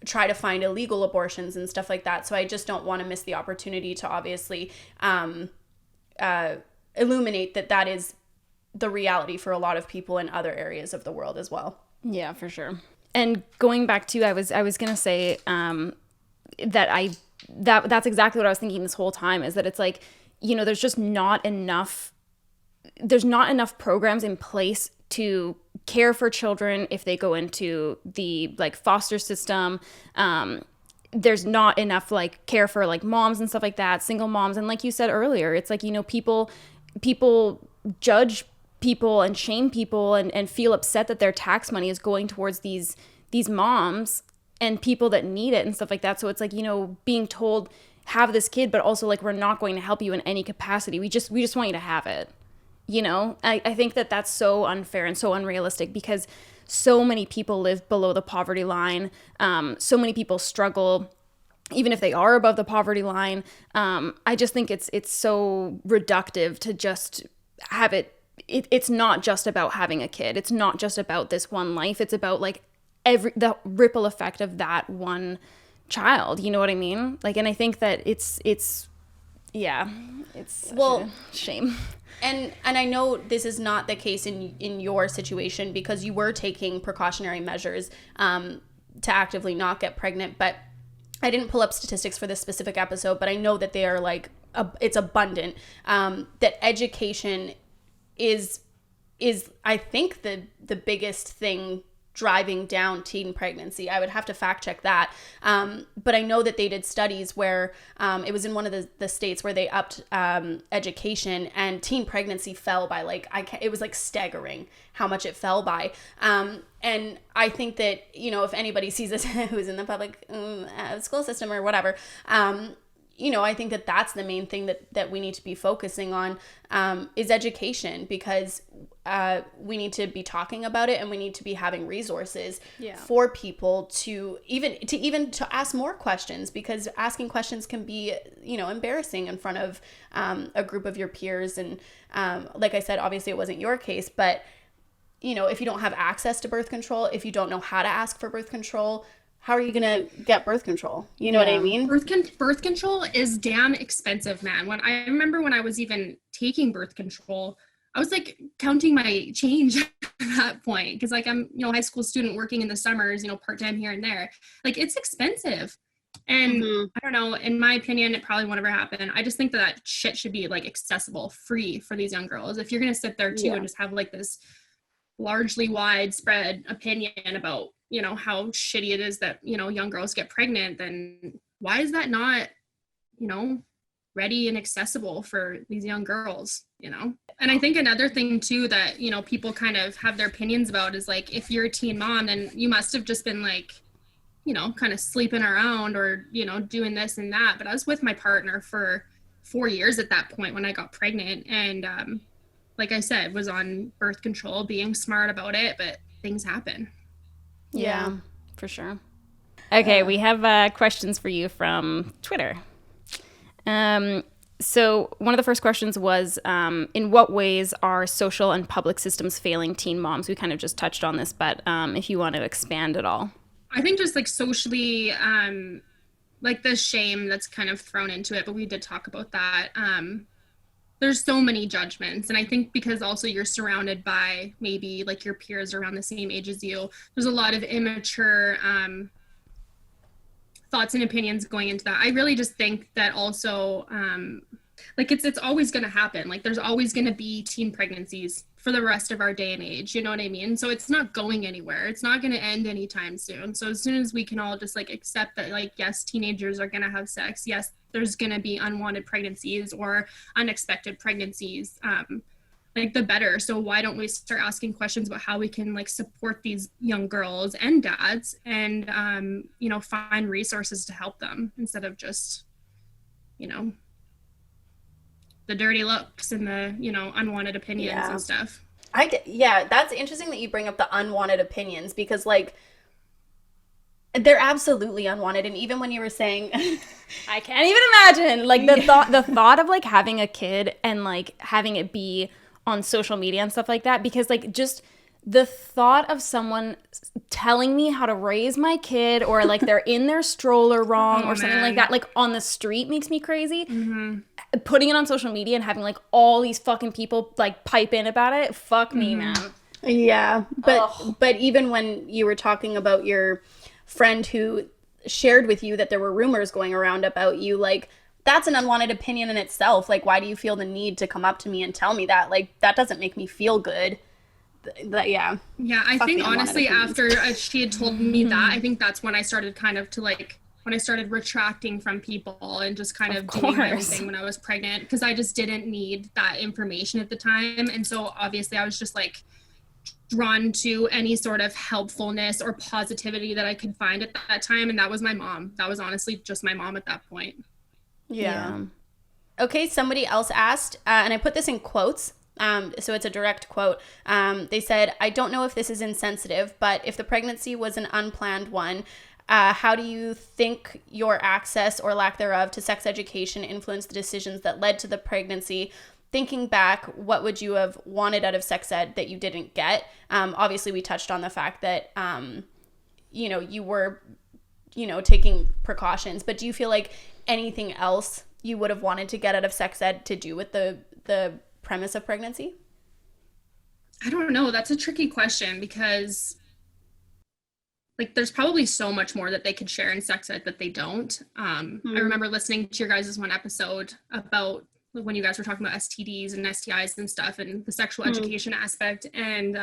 try to find illegal abortions and stuff like that. So I just don't want to miss the opportunity to obviously illuminate that is the reality for a lot of people in other areas of the world as well. Yeah, for sure. And going back to, I was going to say that's exactly what I was thinking this whole time, is that it's like, you know, there's not enough programs in place to care for children if they go into the like foster system. There's not enough like care for like moms and stuff like that, single moms. And like you said earlier, it's like, you know, people judge people and shame people and feel upset that their tax money is going towards these moms and people that need it and stuff like that. So it's like, you know, being told, have this kid, but also like, we're not going to help you in any capacity. We just want you to have it. You know, I think that's so unfair and so unrealistic, because so many people live below the poverty line. So many people struggle, even if they are above the poverty line. I just think it's so reductive to just have it. It's not just about having a kid. It's not just about this one life. It's about like the ripple effect of that one child. You know what I mean? Like, and I think that it's such a shame. And I know this is not the case in your situation, because you were taking precautionary measures to actively not get pregnant. But I didn't pull up statistics for this specific episode, but I know that they are like, it's abundant, that education is I think the biggest thing driving down teen pregnancy. I would have to fact check that. But I know that they did studies where it was in one of the states where they upped education, and teen pregnancy fell by like, it was like staggering how much it fell by. And I think that, you know, if anybody sees this who's in the public school system or whatever, you know, I think that that's the main thing that we need to be focusing on, is education, because we need to be talking about it, and we need to be having resources for people to even to ask more questions, because asking questions can be, you know, embarrassing in front of a group of your peers. And like I said, obviously it wasn't your case, but, you know, if you don't have access to birth control, if you don't know how to ask for birth control, how are you going to get birth control? You know what I mean? Birth control is damn expensive, man. I remember when I was even taking birth control, I was like counting my change at that point, because like I'm, you know, high school student working in the summers, you know, part-time here and there. Like, it's expensive. And I don't know, in my opinion, it probably won't ever happen. I just think that shit should be like accessible, free for these young girls. If you're going to sit there too and just have like this largely widespread opinion about you know, how shitty it is that, you know, young girls get pregnant, then why is that not, you know, ready and accessible for these young girls, you know? And I think another thing too that, you know, people kind of have their opinions about is like, if you're a teen mom, then you must have just been like, you know, kind of sleeping around or, you know, doing this and that. But I was with my partner for 4 years at that point when I got pregnant. And like I said, was on birth control, being smart about it, but things happen. Yeah, for sure. Okay, we have questions for you from Twitter. So one of the first questions was, in what ways are social and public systems failing teen moms? We kind of just touched on this, but if you want to expand at all. I think just like socially, like the shame that's kind of thrown into it, but we did talk about that. There's so many judgments. And I think because also you're surrounded by maybe like your peers around the same age as you, there's a lot of immature thoughts and opinions going into that. I really just think that also, like it's always going to happen. Like there's always going to be teen pregnancies for the rest of our day and age, you know what I mean? So it's not going anywhere. It's not going to end anytime soon. So as soon as we can all just like accept that, like, yes, teenagers are going to have sex. Yes, there's going to be unwanted pregnancies or unexpected pregnancies, like the better. So why don't we start asking questions about how we can like support these young girls and dads and, you know, find resources to help them instead of just, you know, the dirty looks and the, you know, unwanted opinions and stuff. That's interesting that you bring up the unwanted opinions because like they're absolutely unwanted. And even when you were saying I can't even imagine like the thought of like having a kid and like having it be on social media and stuff like that, because like just the thought of someone telling me how to raise my kid or like they're in their stroller wrong or something like that, like on the street makes me crazy. Mm-hmm. Putting it on social media and having like all these fucking people like pipe in about it, fuck me, man. Yeah, but even when you were talking about your friend who shared with you that there were rumors going around about you, like that's an unwanted opinion in itself. Like, why do you feel the need to come up to me and tell me that? Like, that doesn't make me feel good. Yeah, I think honestly after she had told me that, I think that's when I started kind of to like when I started retracting from people and just kind of doing my own thing when I was pregnant, because I just didn't need that information at the time. And so obviously I was just like drawn to any sort of helpfulness or positivity that I could find at that time, and that was my mom. That was honestly just my mom at that point. Yeah. Okay, somebody else asked, and I put this in quotes, so it's a direct quote. They said, I don't know if this is insensitive, but if the pregnancy was an unplanned one, how do you think your access or lack thereof to sex education influenced the decisions that led to the pregnancy? Thinking back, what would you have wanted out of sex ed that you didn't get? Obviously, we touched on the fact that, you know, you were, you know, taking precautions, but do you feel like anything else you would have wanted to get out of sex ed to do with the premise of pregnancy? I don't know. That's a tricky question because like there's probably so much more that they could share in sex ed that they don't. I remember listening to your guys' one episode about when you guys were talking about STDs and STIs and stuff and the sexual education aspect. And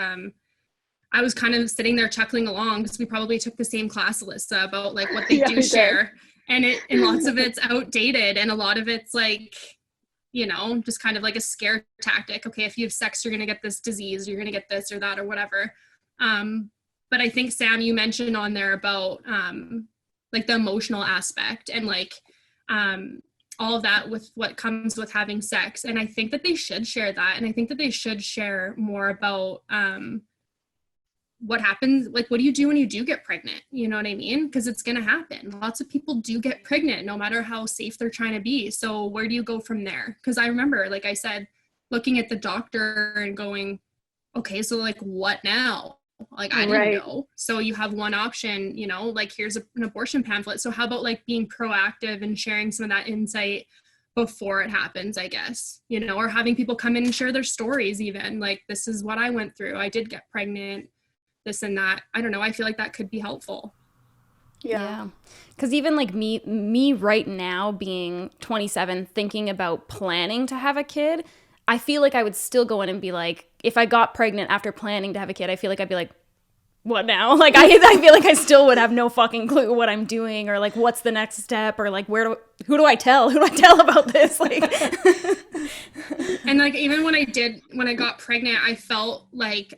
I was kind of sitting there chuckling along because we probably took the same class, Alyssa, about like what they do share. And lots of it's outdated and a lot of it's like, you know, just kind of like a scare tactic. Okay, if you have sex, you're going to get this disease, you're going to get this or that or whatever. But I think, Sam, you mentioned on there about like the emotional aspect and like all of that with what comes with having sex. And I think that they should share that. And I think that they should share more about what happens, like what do you do when you do get pregnant? You know what I mean? Because it's going to happen. Lots of people do get pregnant no matter how safe they're trying to be. So where do you go from there? Because I remember, like I said, looking at the doctor and going, okay, so like what now? Like I didn't know. So you have one option, you know, like here's an abortion pamphlet. So how about like being proactive and sharing some of that insight before it happens, I guess, you know, or having people come in and share their stories even like, this is what I went through. I did get pregnant, this and that. I don't know. I feel like that could be helpful. Yeah. Because even like me right now being 27, thinking about planning to have a kid, I feel like I would still go in and be like, if I got pregnant after planning to have a kid, I feel like I'd be like, what now? Like, I feel like I still would have no fucking clue what I'm doing, or like, what's the next step, or like, who do I tell about this? Like, and like, even when I got pregnant, I felt like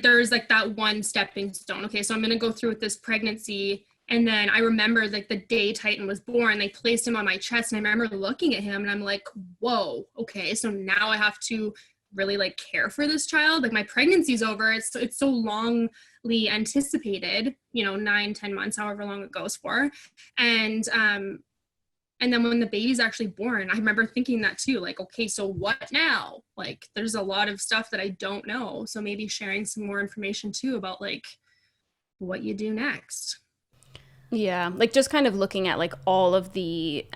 there's like that one stepping stone. Okay, so I'm going to go through with this pregnancy. And then I remember like the day Titan was born, they placed him on my chest, and I remember looking at him and I'm like, whoa, okay, so now I have to really like care for this child. Like, my pregnancy's over. It's so longly anticipated, 9-10 months, however long it goes for. And then when the baby's actually born, I remember thinking that too, like, okay, so what now? Like, there's a lot of stuff that I don't know. So maybe sharing some more information too about like what you do next. yeah, like just kind of looking at like all of the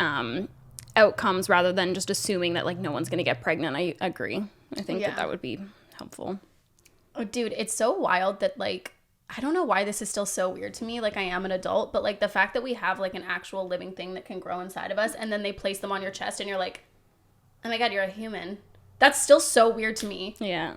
outcomes rather than just assuming that like no one's going to get pregnant. I agree. I think that would be helpful. Oh, dude, it's so wild that like, I don't know why this is still so weird to me. Like, I am an adult, but like the fact that we have like an actual living thing that can grow inside of us, and then they place them on your chest and you're like, oh my God, you're a human. That's still so weird to me. Yeah.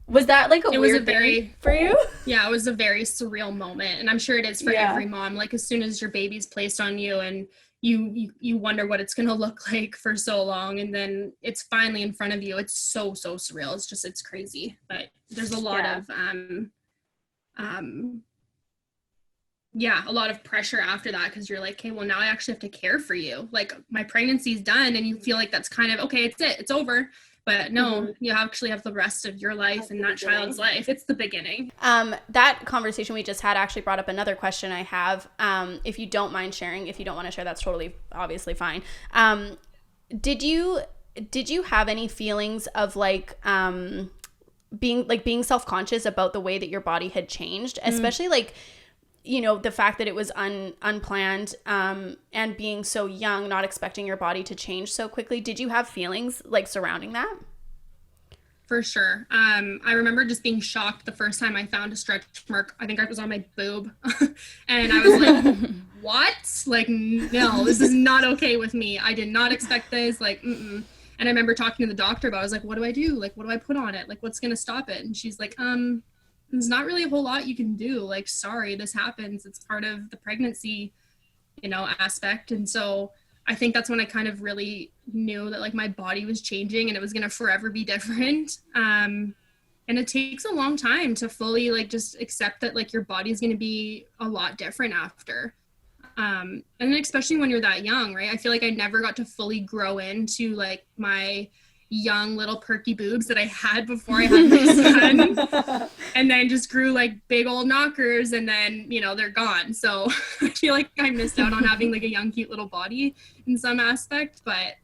Was that like a weird thing for you? Yeah, it was a very surreal moment. And I'm sure it is for every mom. Like, as soon as your baby's placed on you and you wonder what it's going to look like for so long, and then it's finally in front of you, it's so surreal. It's crazy. But there's a lot of a lot of pressure after that, because you're like, okay, well, now I actually have to care for you. Like, my pregnancy's done, and you feel like that's kind of okay, it's over. But no, you actually have the rest of your life and that child's life. It's the beginning. That conversation we just had actually brought up another question I have. If you don't mind sharing, if you don't want to share, that's totally obviously fine. Did you have any feelings of like being self-conscious about the way that your body had changed, especially like, the fact that it was unplanned, and being so young, not expecting your body to change so quickly? Did you have feelings like surrounding that? For sure. I remember just being shocked the first time I found a stretch mark. I think I was on my boob and I was like, what? Like, no, this is not okay with me. I did not expect this. Like, mm-mm. And I remember talking to the doctor about it. I was like, what do I do? Like, what do I put on it? Like, what's going to stop it? And she's like, there's not really a whole lot you can do. Like, sorry, this happens. It's part of the pregnancy, aspect. And so I think that's when I kind of really knew that like my body was changing and it was going to forever be different. And it takes a long time to fully like just accept that like your body's going to be a lot different after. And especially when you're that young, right? I feel like I never got to fully grow into like my young little perky boobs that I had before I had my son, and then just grew like big old knockers, and then they're gone. So I feel like I missed out on having like a young cute little body in some aspect, but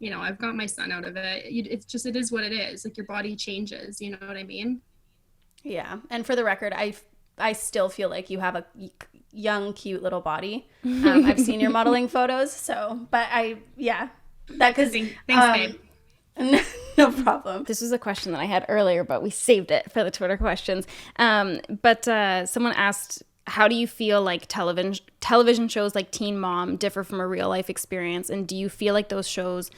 I've got my son out of it. It is what it is. Like, your body changes, you know what I mean? Yeah. And for the record, I still feel like you have a young cute little body. I've seen your modeling photos, so but that because thanks babe. No problem. This was a question that I had earlier, but we saved it for the Twitter questions. But someone asked, how do you feel like television shows like Teen Mom differ from a real life experience? And do you feel like those shows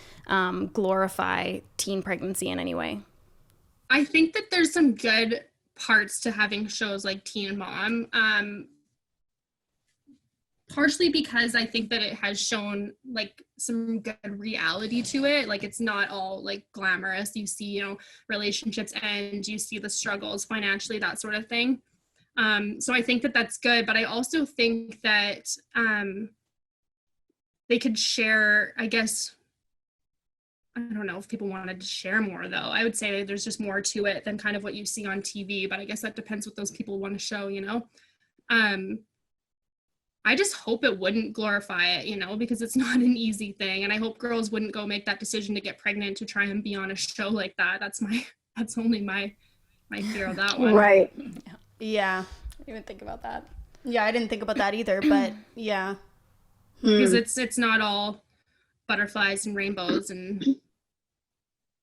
glorify teen pregnancy in any way? I think that there's some good parts to having shows like Teen Mom. Partially because I think that it has shown like some good reality to it. Like, it's not all like glamorous. You see, relationships end, you see the struggles financially, that sort of thing. So I think that that's good, but I also think that they could share, I guess, I don't know if people wanted to share more though. I would say there's just more to it than kind of what you see on TV, but I guess that depends what those people want to show, I just hope it wouldn't glorify it, because it's not an easy thing. And I hope girls wouldn't go make that decision to get pregnant to try and be on a show like that. That's only my fear of that one. Right. Yeah. I didn't even think about that. Yeah, I didn't think about that either, but yeah. Because it's not all butterflies and rainbows and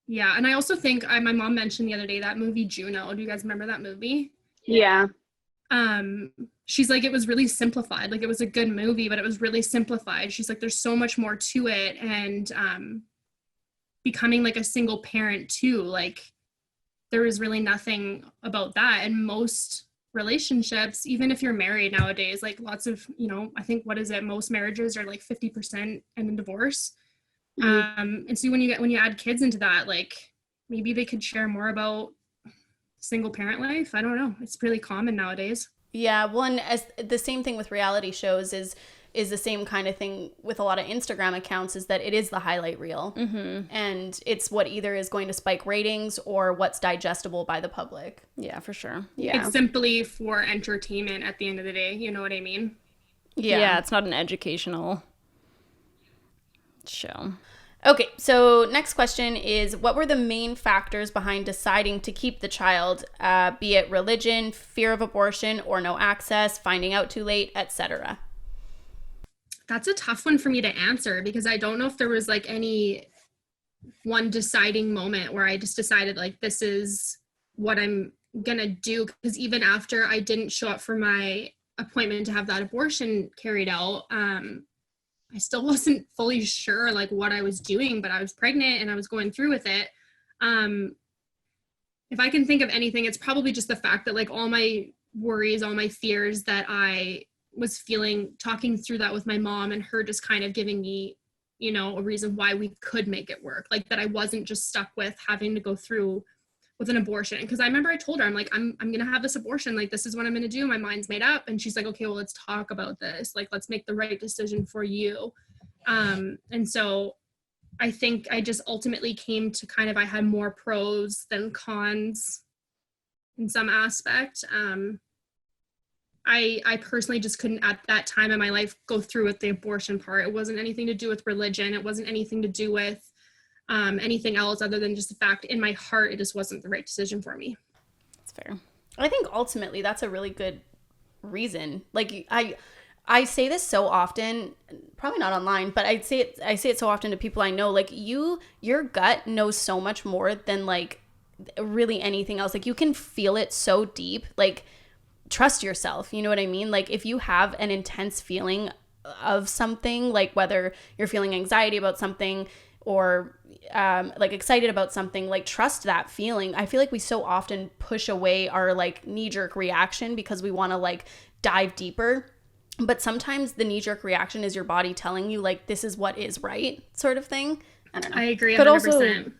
yeah. And I also think my mom mentioned the other day that movie Juno. Do you guys remember that movie? Yeah. She's like, it was really simplified. Like, it was a good movie, but it was really simplified. She's like, there's so much more to it. And becoming like a single parent too, like, there was really nothing about that. And most relationships, even if you're married nowadays, like lots of, I think, what is it? Most marriages are like 50% and in divorce. And so when you add kids into that, like maybe they could share more about single parent life. I don't know. It's really common nowadays. Yeah, well, and as the same thing with reality shows is the same kind of thing with a lot of Instagram accounts, is that it is the highlight reel. And it's what either is going to spike ratings or what's digestible by the public. Yeah, for sure. Yeah. It's simply for entertainment at the end of the day. You know what I mean? Yeah, it's not an educational show. Okay, so next question is, what were the main factors behind deciding to keep the child, be it religion, fear of abortion, or no access, finding out too late, etc.? That's a tough one for me to answer, because I don't know if there was like any one deciding moment where I just decided like, this is what I'm gonna do. Because even after I didn't show up for my appointment to have that abortion carried out, I still wasn't fully sure like what I was doing, but I was pregnant and I was going through with it. If I can think of anything, it's probably just the fact that like all my worries, all my fears that I was feeling, talking through that with my mom, and her just kind of giving me, a reason why we could make it work. Like that I wasn't just stuck with having to go through with an abortion. Because I remember I told her, I'm like, I'm going to have this abortion. Like, this is what I'm going to do. My mind's made up. And she's like, okay, well, let's talk about this. Like, let's make the right decision for you. And so I think I just ultimately came to kind of, I had more pros than cons in some aspect. I personally just couldn't at that time in my life go through with the abortion part. It wasn't anything to do with religion. It wasn't anything to do with anything else other than just the fact in my heart, it just wasn't the right decision for me. That's fair. I think ultimately that's a really good reason. Like I say this so often, probably not online, but I say it so often to people I know, like your gut knows so much more than like really anything else. Like you can feel it so deep, like trust yourself. You know what I mean? Like if you have an intense feeling of something, like whether you're feeling anxiety about something or like excited about something, like trust that feeling. I feel like we so often push away our like knee-jerk reaction because we want to like dive deeper, but sometimes the knee-jerk reaction is your body telling you like this is what is right, sort of thing. I don't know. I agree 100%.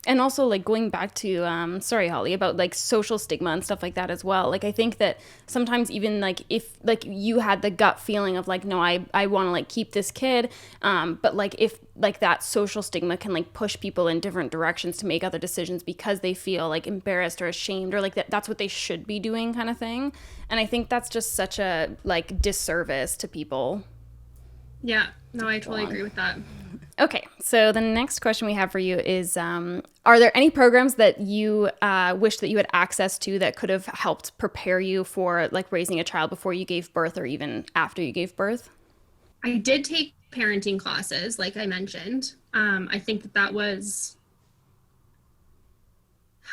But also like going back to sorry Holly, about like social stigma and stuff like that as well. Like I think that sometimes even like if like you had the gut feeling of like, no, I want to like keep this kid, but like if like that social stigma can like push people in different directions to make other decisions because they feel like embarrassed or ashamed, or like that's what they should be doing, kind of thing. And I think that's just such a like disservice to people. Yeah, no, I totally agree with that. Okay, so the next question we have for you is, are there any programs that you wish that you had access to that could have helped prepare you for like raising a child before you gave birth or even after you gave birth? I did take parenting classes, like I mentioned. I think that was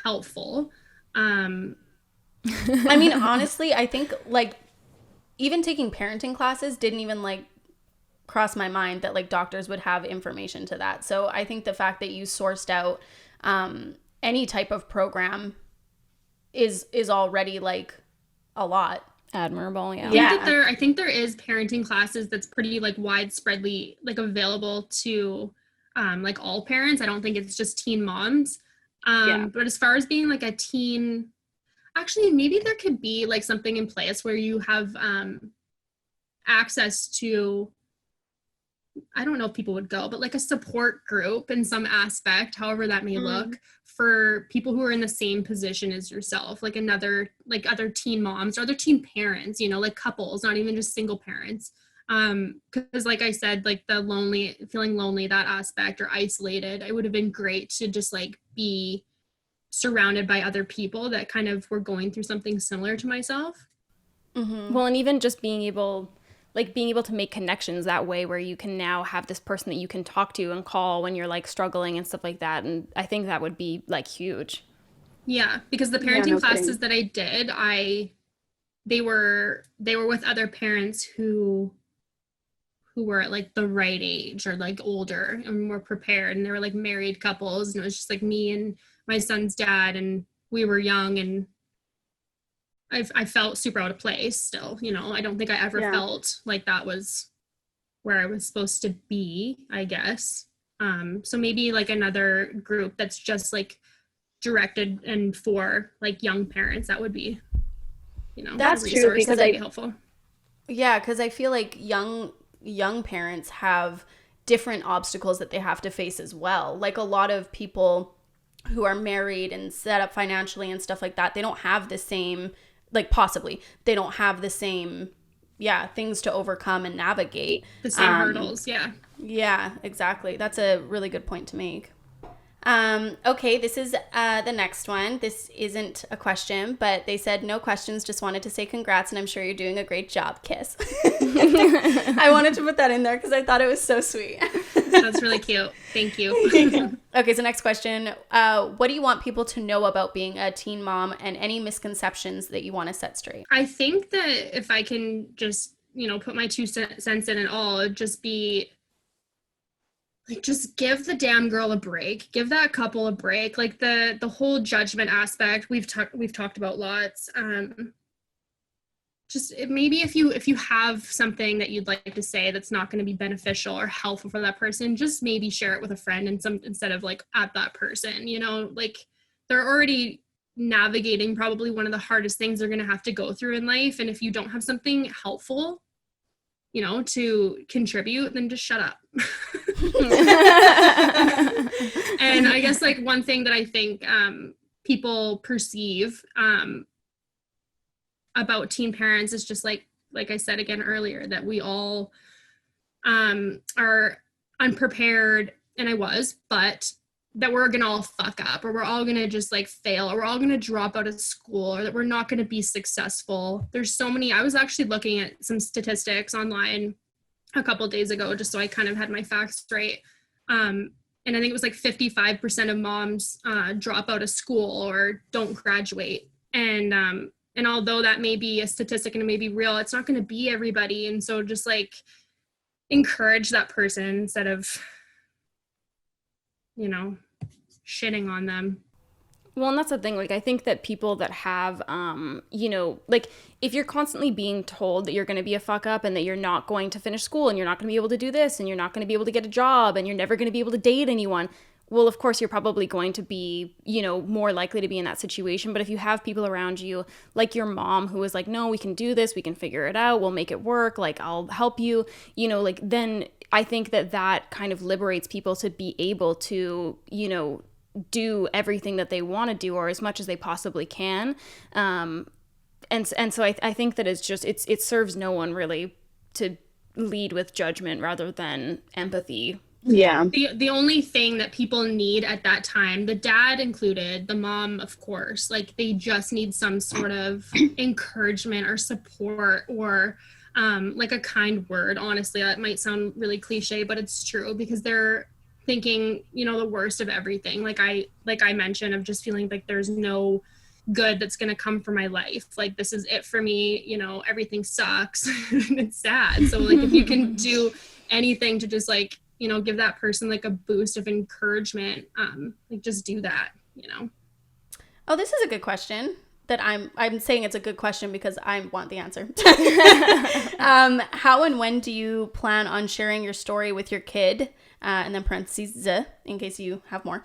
helpful. I mean, honestly, I think like even taking parenting classes didn't even like cross my mind that like doctors would have information to that. So I think the fact that you sourced out any type of program is already like a lot. Admirable. Yeah. I think there is parenting classes that's pretty like widespreadly like available to like all parents. I don't think it's just teen moms. But as far as being like a teen, actually maybe there could be like something in place where you have access to, I don't know if people would go, but like a support group in some aspect, however that may look, for people who are in the same position as yourself, like other teen moms or other teen parents, like couples, not even just single parents. Because like I said, like feeling lonely, that aspect, or isolated, it would have been great to just like be surrounded by other people that kind of were going through something similar to myself. Mm-hmm. Well, and even just being able to make connections that way, where you can now have this person that you can talk to and call when you're like struggling and stuff like that. And I think that would be like huge. Yeah, because the parenting classes that I did, they were with other parents who were at like the right age or like older and more prepared, and they were like married couples, and it was just like me and my son's dad, and we were young, and I felt super out of place still, you know. I don't think I ever felt like that was where I was supposed to be, I guess. So maybe like another group that's just like directed and for like young parents, that would be, you know, that's a resource true, because that would be helpful. Yeah, because I feel like young parents have different obstacles that they have to face as well. Like a lot of people who are married and set up financially and stuff like that, they don't have the same, like possibly, they don't have the same, things to overcome and navigate. The same hurdles, yeah. Yeah, exactly. That's a really good point to make. Okay, this is the next one. This isn't a question, but they said no questions, just wanted to say congrats, and I'm sure you're doing a great job, kiss. I wanted to put that in there because I thought it was so sweet. That's really cute. Thank you. Okay, so next question. What do you want people to know about being a teen mom, and any misconceptions that you want to set straight? I think that if I can just, you know, put my 2 cents in it all, it'd just be like, just give the damn girl a break. Give that couple a break. Like the whole judgment aspect we've talked about lots. Just maybe if you have something that you'd like to say that's not going to be beneficial or helpful for that person, just maybe share it with a friend instead of like at that person. You know, like they're already navigating probably one of the hardest things they're going to have to go through in life, and if you don't have something helpful, you know, to contribute, then just shut up. And I guess like one thing that I think people perceive about teen parents is just like I said again earlier, that we all are unprepared, and I was, but that we're gonna all fuck up, or we're all gonna just like fail, or we're all gonna drop out of school, or that we're not gonna be successful. There's so many. I was actually looking at some statistics online a couple of days ago, just so I kind of had my facts straight. And I think it was like 55% of moms drop out of school or don't graduate. And although that may be a statistic and it may be real, it's not going to be everybody. And so just like encourage that person instead of, you know, shitting on them. Well, and that's the thing. Like, I think that people that have, you know, like if you're constantly being told that you're going to be a fuck up and that you're not going to finish school and you're not going to be able to do this and you're not going to be able to get a job and you're never going to be able to date anyone, well, of course, you're probably going to be, you know, more likely to be in that situation. But if you have people around you, like your mom, who is like, no, we can do this, we can figure it out, we'll make it work, like, I'll help you, you know, like, then I think that kind of liberates people to be able to, you know, do everything that they want to do, or as much as they possibly can. And so I think that it's just, it serves no one really to lead with judgment rather than empathy. Yeah. The only thing that people need at that time, the dad included, the mom, of course, like they just need some sort of encouragement or support, or like a kind word. Honestly, that might sound really cliche, but it's true, because they're thinking, you know, the worst of everything. Like I mentioned, of just feeling like there's no good that's going to come from my life. Like, this is it for me, you know, everything sucks. And it's sad. So like if you can do anything to just like, you know, give that person like a boost of encouragement, like just do that, you know. Oh, this is a good question. That I'm saying it's a good question because I want the answer. How and when do you plan on sharing your story with your kid? And then parentheses, in case you have more.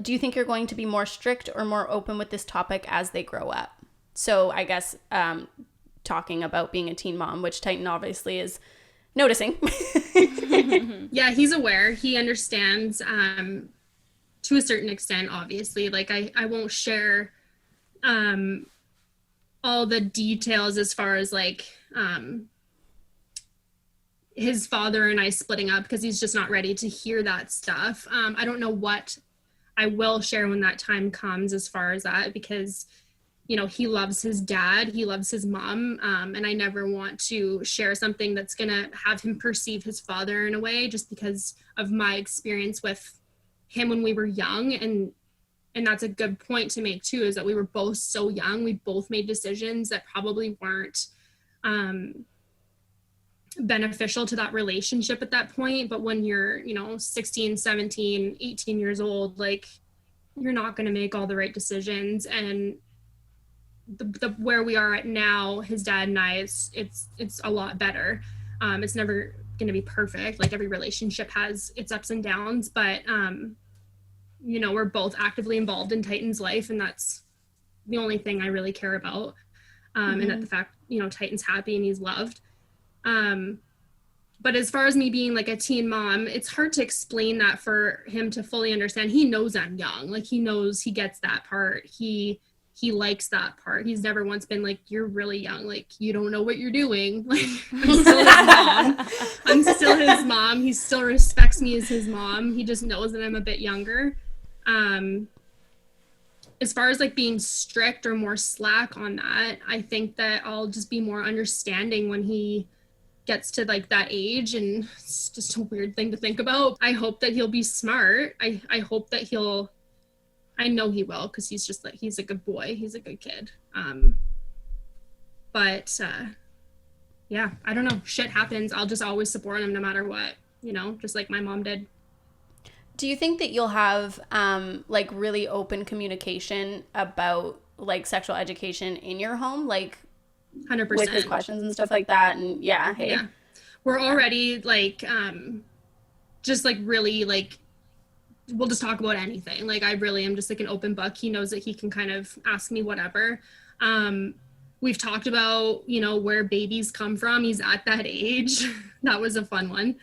Do you think you're going to be more strict or more open with this topic as they grow up? So I guess talking about being a teen mom, which Titan obviously is noticing. Yeah, he's aware. He understands to a certain extent, obviously. Like I won't share all the details as far as like his father and I splitting up, because he's just not ready to hear that stuff. I don't know what I will share when that time comes as far as that, because, you know, he loves his dad, he loves his mom, and I never want to share something that's gonna have him perceive his father in a way, just because of my experience with him when we were young. And that's a good point to make too, is that we were both so young. We both made decisions that probably weren't beneficial to that relationship at that point. But when you're, you know, 16, 17, 18 years old, like you're not going to make all the right decisions. And the where we are at now, his dad and I, it's a lot better. It's never going to be perfect. Like every relationship has its ups and downs, but you know, we're both actively involved in Titan's life, and that's the only thing I really care about. And that the fact, you know, Titan's happy and he's loved. But as far as me being like a teen mom, it's hard to explain that for him to fully understand. He knows I'm young. Like he knows, he gets that part. He likes that part. He's never once been like, you're really young. Like, you don't know what you're doing. Like, I'm still his mom. I'm still his mom. He still respects me as his mom. He just knows that I'm a bit younger. As far as like being strict or more slack on that, I think that I'll just be more understanding when he gets to like that age, and it's just a weird thing to think about. I hope that he'll be smart. I hope that I know he will, because he's just like, he's a good boy. He's a good kid. But yeah, I don't know. Shit happens. I'll just always support him no matter what, you know, just like my mom did. Do you think that you'll have like really open communication about like sexual education in your home? Like 100%. With his questions and stuff like that? And yeah. We're already like, just like really like, we'll just talk about anything. Like I really am just like an open book. He knows that he can kind of ask me whatever. We've talked about, you know, where babies come from. He's at that age. That was a fun one.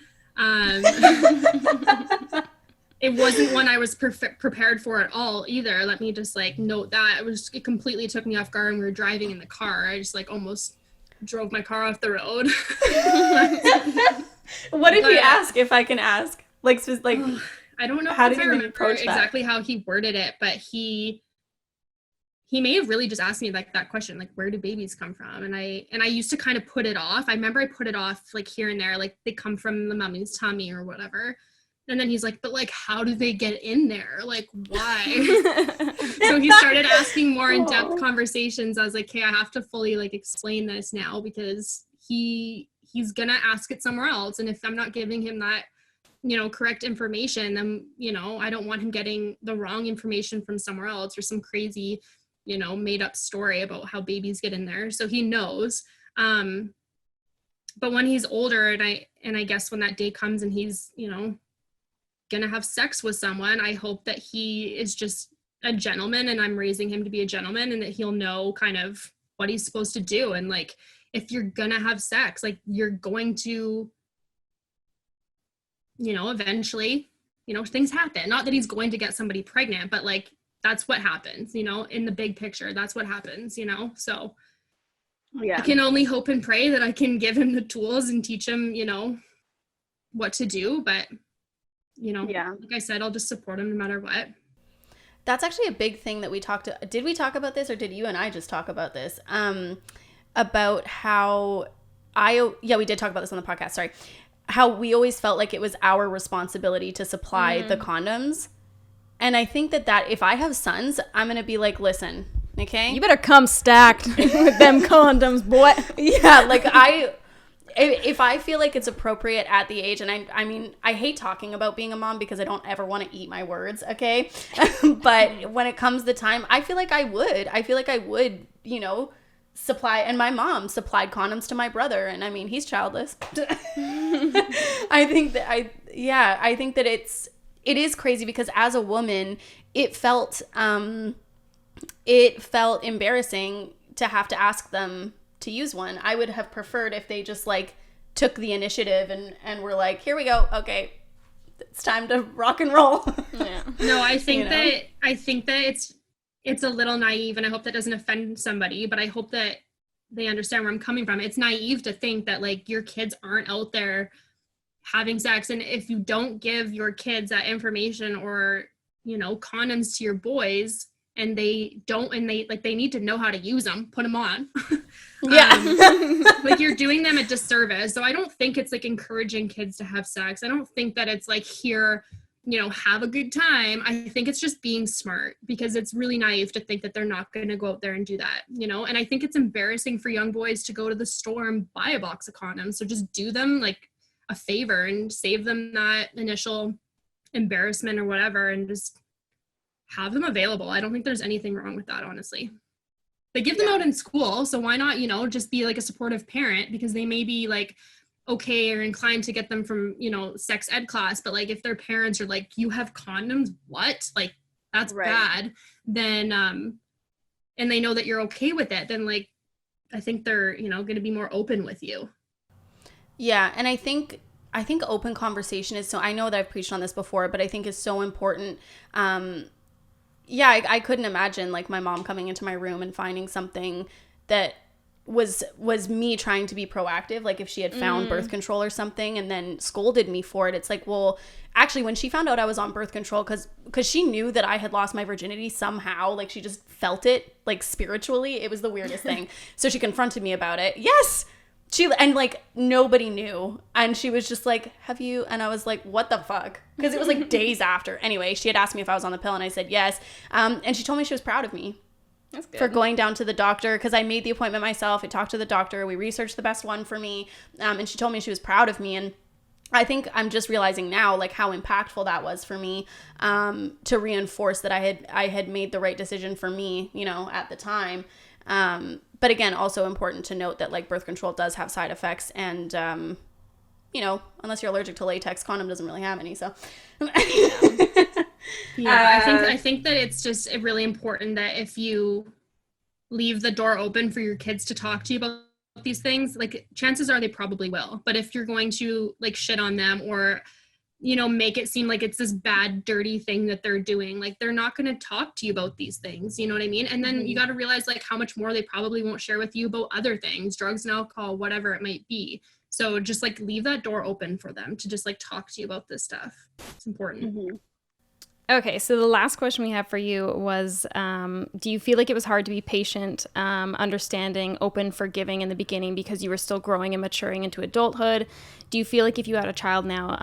It wasn't one I was prepared for at all either. Let me just like note that. It completely took me off guard when we were driving in the car. I just like almost drove my car off the road. What did he ask, if I can ask? Like I don't know how if did I you remember approach that? exactly how he worded it, but he may have really just asked me like that question, like where do babies come from? And I used to kind of put it off. I remember I put it off like here and there, like they come from the mommy's tummy or whatever. And then he's like, but like, how do they get in there? Like, why? So he started asking more in-depth conversations. I was like, hey, I have to fully like explain this now, because he's gonna ask it somewhere else. And if I'm not giving him that, you know, correct information, then, you know, I don't want him getting the wrong information from somewhere else or some crazy, you know, made up story about how babies get in there. So he knows. But when he's older, and I guess when that day comes and he's, you know, gonna have sex with someone, I hope that he is just a gentleman, and I'm raising him to be a gentleman, and that he'll know kind of what he's supposed to do. And like, if you're gonna have sex, like you're going to, you know, eventually, you know, things happen. Not that he's going to get somebody pregnant, but like, that's what happens, you know, in the big picture, that's what happens, you know? So yeah, I can only hope and pray that I can give him the tools and teach him, you know, what to do. But, you know, like I said, I'll just support him no matter what. That's actually a big thing that we talked to. Did we talk about this, or did you and I just talk about this? About how we did talk about this on the podcast. Sorry. How we always felt like it was our responsibility to supply the condoms. And I think that if I have sons, I'm going to be like, listen, okay? You better come stacked with them condoms, boy. Yeah, like if I feel like it's appropriate at the age, and I mean, I hate talking about being a mom because I don't ever want to eat my words, okay? But when it comes the time, I feel like I would, you know, supply, and my mom supplied condoms to my brother, and I mean, he's childless. I think that it is crazy, because as a woman, it felt embarrassing to have to ask them to use one. I would have preferred if they just like took the initiative and were like, here we go, okay, it's time to rock and roll. Yeah. No, I think that it's a little naive, and I hope that doesn't offend somebody, but I hope that they understand where I'm coming from. It's naive to think that like your kids aren't out there having sex, and if you don't give your kids that information, or, you know, condoms to your boys, and they need to know how to use them, put them on. Like you're doing them a disservice. So I don't think it's like encouraging kids to have sex. I don't think that it's like, here, you know, have a good time. I think it's just being smart, because it's really naive to think that they're not going to go out there and do that, you know? And I think it's embarrassing for young boys to go to the store and buy a box of condoms. So just do them like a favor and save them that initial embarrassment or whatever, and just have them available. I don't think there's anything wrong with that, honestly. They give them out in school, so why not, just be like a supportive parent, because they may be like okay or inclined to get them from, sex ed class, but like if their parents are like, you have condoms, what? Like that's bad, then and they know that you're okay with it, then like I think they're, going to be more open with you. Yeah, and I think open conversation is so, I know that I've preached on this before, but I think it's so important. I couldn't imagine like my mom coming into my room and finding something that was me trying to be proactive, like if she had found birth control or something and then scolded me for it. It's like, well, actually when she found out I was on birth control, because she knew that I had lost my virginity somehow, like she just felt it like spiritually. It was the weirdest thing. So she confronted me about it. Yes. And like nobody knew, and she was just like, have you? And I was like, what the fuck? Because it was like days after. Anyway, she had asked me if I was on the pill and I said yes. And she told me she was proud of me. That's good. For going down to the doctor, because I made the appointment myself. I talked to the doctor. We researched the best one for me. And she told me she was proud of me. And I think I'm just realizing now like how impactful that was for me, to reinforce that I had made the right decision for me, at the time. But again, also important to note that like birth control does have side effects, and unless you're allergic to latex, condom doesn't really have any. So I think that it's just really important that if you leave the door open for your kids to talk to you about these things, like chances are they probably will. But if you're going to like shit on them or make it seem like it's this bad, dirty thing that they're doing, like they're not going to talk to you about these things, you know what I mean? And then you got to realize like how much more they probably won't share with you about other things, drugs and alcohol, whatever it might be. So just like leave that door open for them to just like talk to you about this stuff. It's important. Mm-hmm. Okay, so the last question we have for you was, do you feel like it was hard to be patient, understanding, open, forgiving in the beginning because you were still growing and maturing into adulthood? Do you feel like if you had a child now,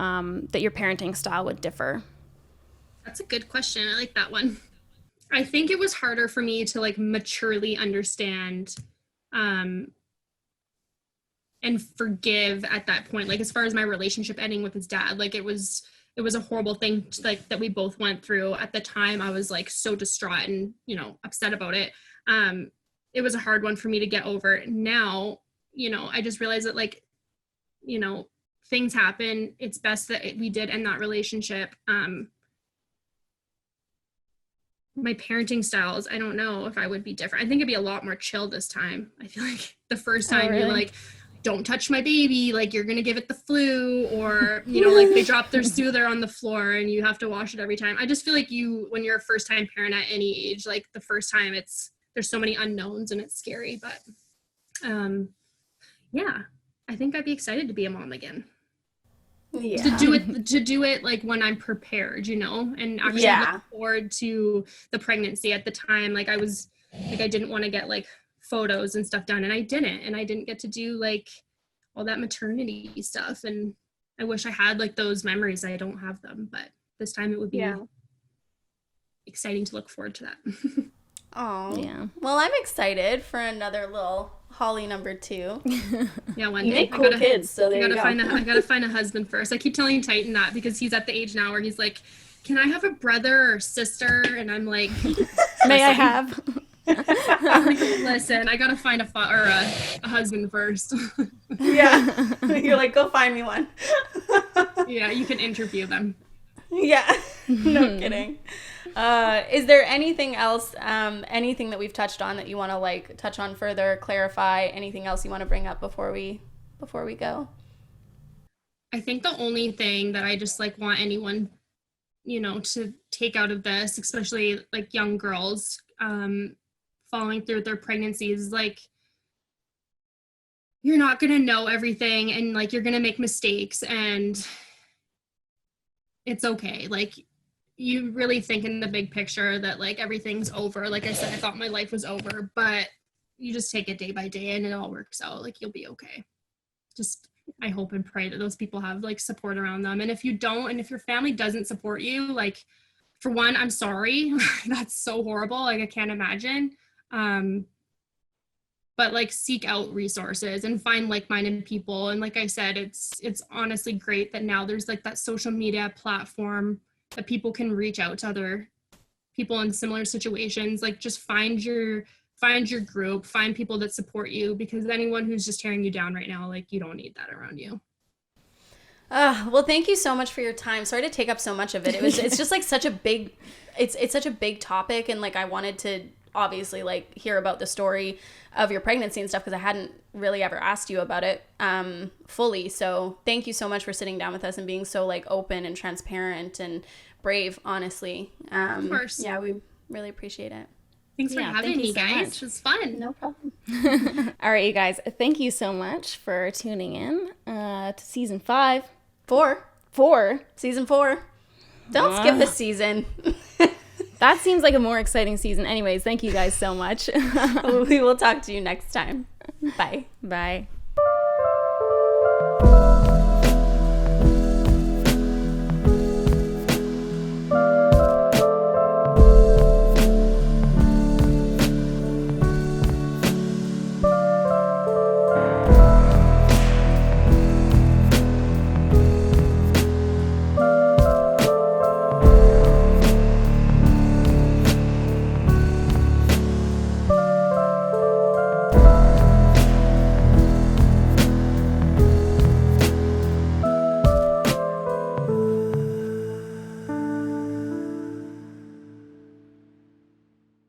that your parenting style would differ? That's a good question. I like that one. I think it was harder for me to like maturely understand and forgive at that point. Like as far as my relationship ending with his dad, like it was a horrible thing like that we both went through. At the time I was like so distraught and upset about it. It was a hard one for me to get over. Now I just realized that like things happen. It's best that we did end that relationship. My parenting styles, I don't know if I would be different. I think it'd be a lot more chill this time. I feel like the first time you're like, don't touch my baby, like you're gonna give it the flu, or like they drop their soother on the floor and you have to wash it every time. I just feel like when you're a first time parent at any age, like the first time there's so many unknowns and it's scary. But I think I'd be excited to be a mom again. Yeah. To do it like when I'm prepared, and actually look forward to the pregnancy. At the time, like I didn't want to get like photos and stuff done, and I didn't get to do like all that maternity stuff, and I wish I had like those memories. I don't have them, but this time it would be exciting to look forward to that. Oh yeah. Well, I'm excited for another little Hollie number 2. Yeah, one day. Cool kids, so there you go. I gotta find a husband first. I keep telling Titan that because he's at the age now where he's like, can I have a brother or sister? And I'm like, may I have? I'm like, listen, I gotta find a husband first. Yeah. You're like, go find me one. Yeah, you can interview them. Yeah. No kidding. Is there anything else, anything that we've touched on that you want to like touch on further, clarify, anything else you want to bring up before we go? I think the only thing that I just like want anyone, to take out of this, especially like young girls, following through with their pregnancies, like you're not going to know everything, and like you're going to make mistakes, and it's okay. Like you really think in the big picture that like everything's over. Like I said, I thought my life was over, but you just take it day by day and it all works out. Like you'll be okay. Just, I hope and pray that those people have like support around them. And if you don't, and if your family doesn't support you, like for one, I'm sorry. That's so horrible. Like I can't imagine. But like seek out resources and find like-minded people. And like I said, it's honestly great that now there's like that social media platform that people can reach out to other people in similar situations, like just find your group, find people that support you, because anyone who's just tearing you down right now, like you don't need that around you. Well, thank you so much for your time. Sorry to take up so much of it. It's just like such a big, it's such a big topic. And like, I wanted to obviously like hear about the story of your pregnancy and stuff, because I hadn't really ever asked you about it fully. So thank you so much for sitting down with us and being so like open and transparent and brave, honestly. Of course. Yeah, we really appreciate it. Thanks for having me, guys. It was fun. No problem. All right, you guys. Thank you so much for tuning in to season 5. 4. Season 4. Don't skip a season. That seems like a more exciting season. Anyways, thank you guys so much. We will talk to you next time. Bye. Bye.